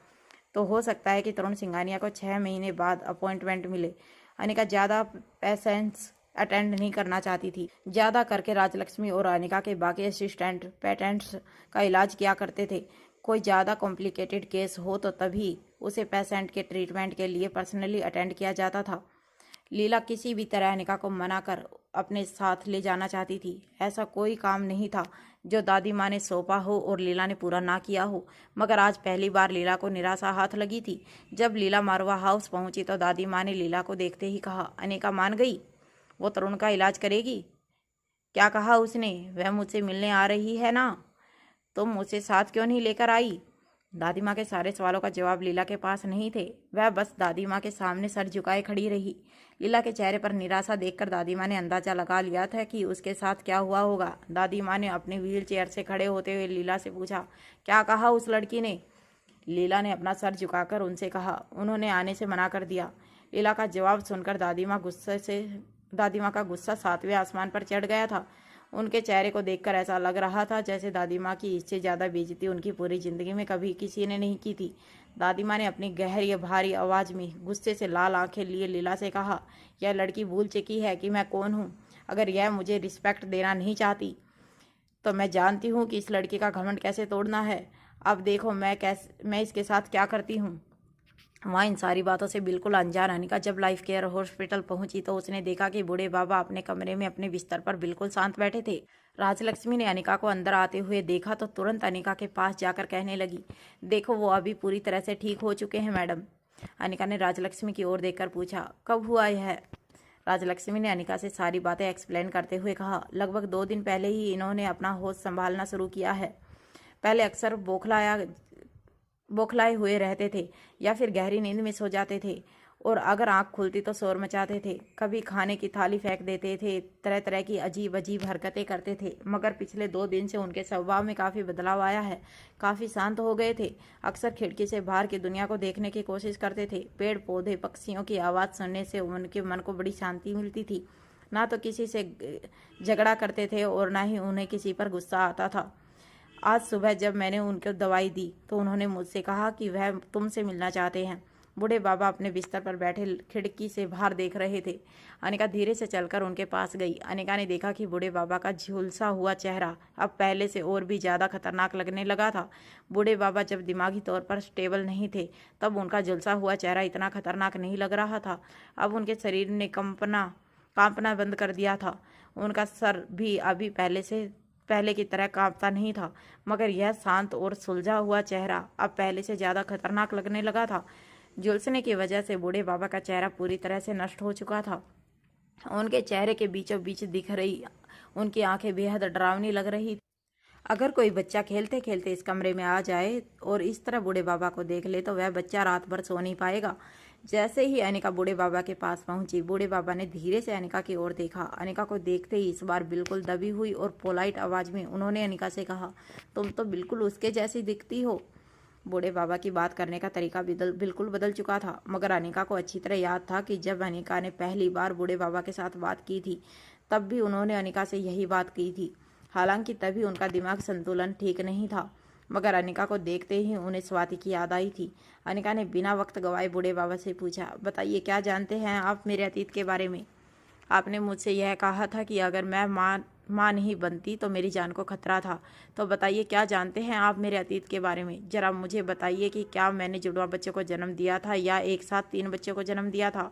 तो हो सकता है कि तरुण सिंघानिया को 6 महीने बाद अपॉइंटमेंट मिले। अनिका ज़्यादा पेशेंट्स अटेंड नहीं करना चाहती थी। ज़्यादा करके राजलक्ष्मी और अनिका के बाकी असिस्टेंट पेशेंट्स का इलाज किया करते थे। कोई ज़्यादा कॉम्प्लिकेटेड केस हो तो तभी उसे पेशेंट के ट्रीटमेंट के लिए पर्सनली अटेंड किया जाता था। लीला किसी भी तरह अनिका को मना कर अपने साथ ले जाना चाहती थी। ऐसा कोई काम नहीं था जो दादी माँ ने सौंपा हो और लीला ने पूरा ना किया हो, मगर आज पहली बार लीला को निराशा हाथ लगी थी। जब लीला मारवा हाउस पहुंची तो दादी माँ ने लीला को देखते ही कहा, अनिका मान गई, वो तरुण का इलाज करेगी। क्या कहा उसने? वह मुझसे मिलने आ रही है ना? तुम उसे साथ क्यों नहीं लेकर आई? दादी माँ के सारे सवालों का जवाब लीला के पास नहीं थे। वह बस दादी माँ के सामने सर झुकाए खड़ी रही। लीला के चेहरे पर निराशा देखकर दादी माँ ने अंदाजा लगा लिया था कि उसके साथ क्या हुआ होगा। दादी माँ ने अपनी व्हील चेयर से खड़े होते हुए लीला से पूछा, क्या कहा उस लड़की ने? लीला ने अपना सर झुकाकर उनसे कहा, उन्होंने आने से मना कर दिया। लीला का जवाब सुनकर दादी माँ का गुस्सा 7वें आसमान पर चढ़ गया था। उनके चेहरे को देखकर ऐसा लग रहा था जैसे दादी माँ की इससे ज़्यादा बेइज्जती उनकी पूरी ज़िंदगी में कभी किसी ने नहीं की थी। दादी माँ ने अपनी गहरी भारी आवाज़ में गुस्से से लाल आंखें लिए लीला से कहा, यह लड़की भूल चुकी है कि मैं कौन हूँ। अगर यह मुझे रिस्पेक्ट देना नहीं चाहती तो मैं जानती हूँ कि इस लड़की का घमंड कैसे तोड़ना है। अब देखो मैं इसके साथ क्या करती हूँ। वहाँ इन सारी बातों से बिल्कुल अनजान अनिका जब लाइफ केयर हॉस्पिटल पहुंची तो उसने देखा कि बूढ़े बाबा अपने कमरे में अपने बिस्तर पर बिल्कुल शांत बैठे थे। राजलक्ष्मी ने अनिका को अंदर आते हुए देखा तो तुरंत अनिका के पास जाकर कहने लगी, देखो वो अभी पूरी तरह से ठीक हो चुके हैं मैडम। अनिका ने राजलक्ष्मी की ओर देखकर पूछा, कब हुआ यह? राजलक्ष्मी ने अनिका से सारी बातें एक्सप्लेन करते हुए कहा, लगभग 2 दिन पहले ही इन्होंने अपना होश संभालना शुरू किया है। पहले अक्सर बौखलाए हुए रहते थे या फिर गहरी नींद में सो जाते थे और अगर आंख खुलती तो शोर मचाते थे, कभी खाने की थाली फेंक देते थे, तरह तरह की अजीब अजीब हरकतें करते थे। मगर पिछले 2 दिन से उनके स्वभाव में काफ़ी बदलाव आया है, काफ़ी शांत हो गए थे। अक्सर खिड़की से बाहर की दुनिया को देखने की कोशिश करते थे। पेड़ पौधे पक्षियों की आवाज़ सुनने से उनके मन को बड़ी शांति मिलती थी। ना तो किसी से झगड़ा करते थे और ना ही उन्हें किसी पर गुस्सा आता था। आज सुबह जब मैंने उनको दवाई दी तो उन्होंने मुझसे कहा कि वह तुमसे मिलना चाहते हैं। बूढ़े बाबा अपने बिस्तर पर बैठे खिड़की से बाहर देख रहे थे। अनिका धीरे से चलकर उनके पास गई। अनिका ने देखा कि बूढ़े बाबा का झुलसा हुआ चेहरा अब पहले से और भी ज़्यादा खतरनाक लगने लगा था। बूढ़े बाबा जब दिमागी तौर पर स्टेबल नहीं थे तब उनका झुलसा हुआ चेहरा इतना खतरनाक नहीं लग रहा था। अब उनके शरीर ने कांपना बंद कर दिया था। उनका सर भी अभी पहले की तरह कांपता नहीं था, मगर यह शांत और सुलझा हुआ चेहरा अब पहले से ज़्यादा खतरनाक लगने लगा था। झुलसने की वजह से बूढ़े बाबा का चेहरा पूरी तरह से नष्ट हो चुका था। उनके चेहरे के बीचों बीच दिख रही उनकी आंखें बेहद डरावनी लग रही। अगर कोई बच्चा खेलते खेलते इस कमरे में आ जाए और इस तरह बूढ़े बाबा को देख ले तो वह बच्चा रात भर सो नहीं पाएगा। जैसे ही अनिका बूढ़े बाबा के पास पहुंची, बूढ़े बाबा ने धीरे से अनिका की ओर देखा। अनिका को देखते ही इस बार बिल्कुल दबी हुई और पोलाइट आवाज में उन्होंने अनिका से कहा, तुम तो बिल्कुल उसके जैसी दिखती हो। बूढ़े बाबा की बात करने का तरीका बिल्कुल बदल चुका था, मगर अनिका को अच्छी तरह याद था कि जब अनिका ने पहली बार बूढ़े बाबा के साथ बात की थी तब भी उन्होंने अनिका से यही बात की थी। हालांकि तभी उनका दिमाग संतुलन ठीक नहीं था, मगर अनिका को देखते ही उन्हें स्वाति की याद आई थी। अनिका ने बिना वक्त गवाए बूढ़े बाबा से पूछा, बताइए क्या जानते हैं आप मेरे अतीत के बारे में? आपने मुझसे यह कहा था कि अगर मैं माँ नहीं बनती तो मेरी जान को खतरा था। तो बताइए क्या जानते हैं आप मेरे अतीत के बारे में? जरा मुझे बताइए कि क्या मैंने जुड़वा बच्चों को जन्म दिया था या एक साथ 3 बच्चों को जन्म दिया था?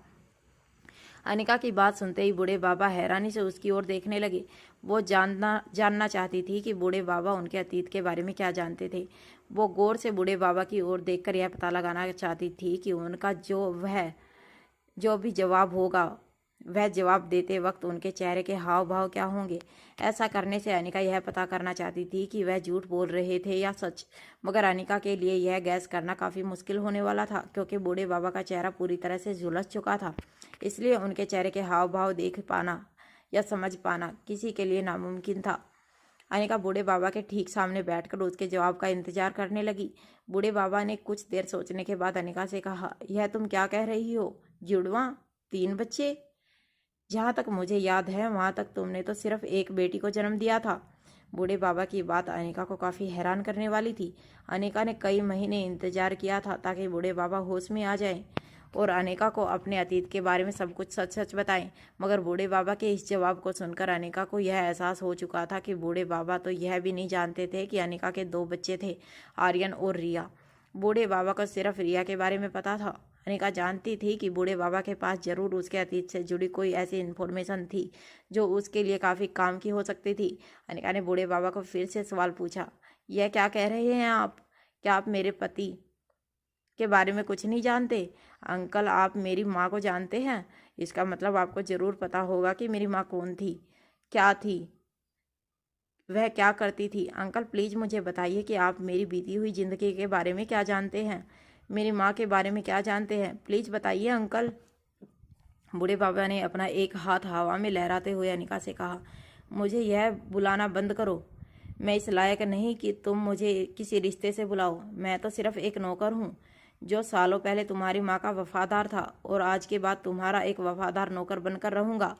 अनिका की बात सुनते ही बूढ़े बाबा हैरानी से उसकी ओर देखने लगे। वो जानना चाहती थी कि बूढ़े बाबा उनके अतीत के बारे में क्या जानते थे। वो गौर से बूढ़े बाबा की ओर देखकर यह पता लगाना चाहती थी कि उनका जो भी जवाब होगा वह जवाब देते वक्त उनके चेहरे के हाव भाव क्या होंगे। ऐसा करने से अनिका यह पता करना चाहती थी कि वह झूठ बोल रहे थे या सच, मगर अनिका के लिए यह गैस करना काफ़ी मुश्किल होने वाला था क्योंकि बूढ़े बाबा का चेहरा पूरी तरह से झुलस चुका था। इसलिए उनके चेहरे के हाव भाव देख पाना या समझ पाना किसी के लिए नामुमकिन था। अनिका बूढ़े बाबा के ठीक सामने बैठकर उसके जवाब का इंतजार करने लगी। बूढ़े बाबा ने कुछ देर सोचने के बाद अनिका से कहा, यह तुम क्या कह रही हो? जुड़वा 3 बच्चे? जहाँ तक मुझे याद है वहाँ तक तुमने तो सिर्फ एक बेटी को जन्म दिया था। बूढ़े बाबा की बात अनिका को काफ़ी हैरान करने वाली थी। अनिका ने कई महीने इंतजार किया था ताकि बूढ़े बाबा होश में आ जाएं और अनिका को अपने अतीत के बारे में सब कुछ सच सच बताएं। मगर बूढ़े बाबा के इस जवाब को सुनकर अनिका को यह एहसास हो चुका था कि बूढ़े बाबा तो यह भी नहीं जानते थे कि अनिका के 2 बच्चे थे, आर्यन और रिया। बूढ़े बाबा को सिर्फ रिया के बारे में पता था। अनिका जानती थी कि बूढ़े बाबा के पास जरूर उसके अतीत से जुड़ी कोई ऐसी इन्फॉर्मेशन थी जो उसके लिए काफ़ी काम की हो सकती थी। अनिका ने बूढ़े बाबा को फिर से सवाल पूछा, यह क्या कह रहे हैं आप? क्या आप मेरे पति के बारे में कुछ नहीं जानते? अंकल, आप मेरी माँ को जानते हैं? इसका मतलब आपको ज़रूर पता होगा कि मेरी माँ कौन थी, क्या थी, वह क्या करती थी। अंकल प्लीज़ मुझे बताइए कि आप मेरी बीती हुई ज़िंदगी के बारे में क्या जानते हैं, मेरी माँ के बारे में क्या जानते हैं, प्लीज़ बताइए अंकल। बूढ़े बाबा ने अपना एक हाथ हवा में लहराते हुए अनिका से कहा, मुझे यह बुलाना बंद करो। मैं इस लायक नहीं कि तुम मुझे किसी रिश्ते से बुलाओ। मैं तो सिर्फ एक नौकर हूँ जो सालों पहले तुम्हारी माँ का वफादार था और आज के बाद तुम्हारा एक वफादार नौकर बनकर रहूँगा।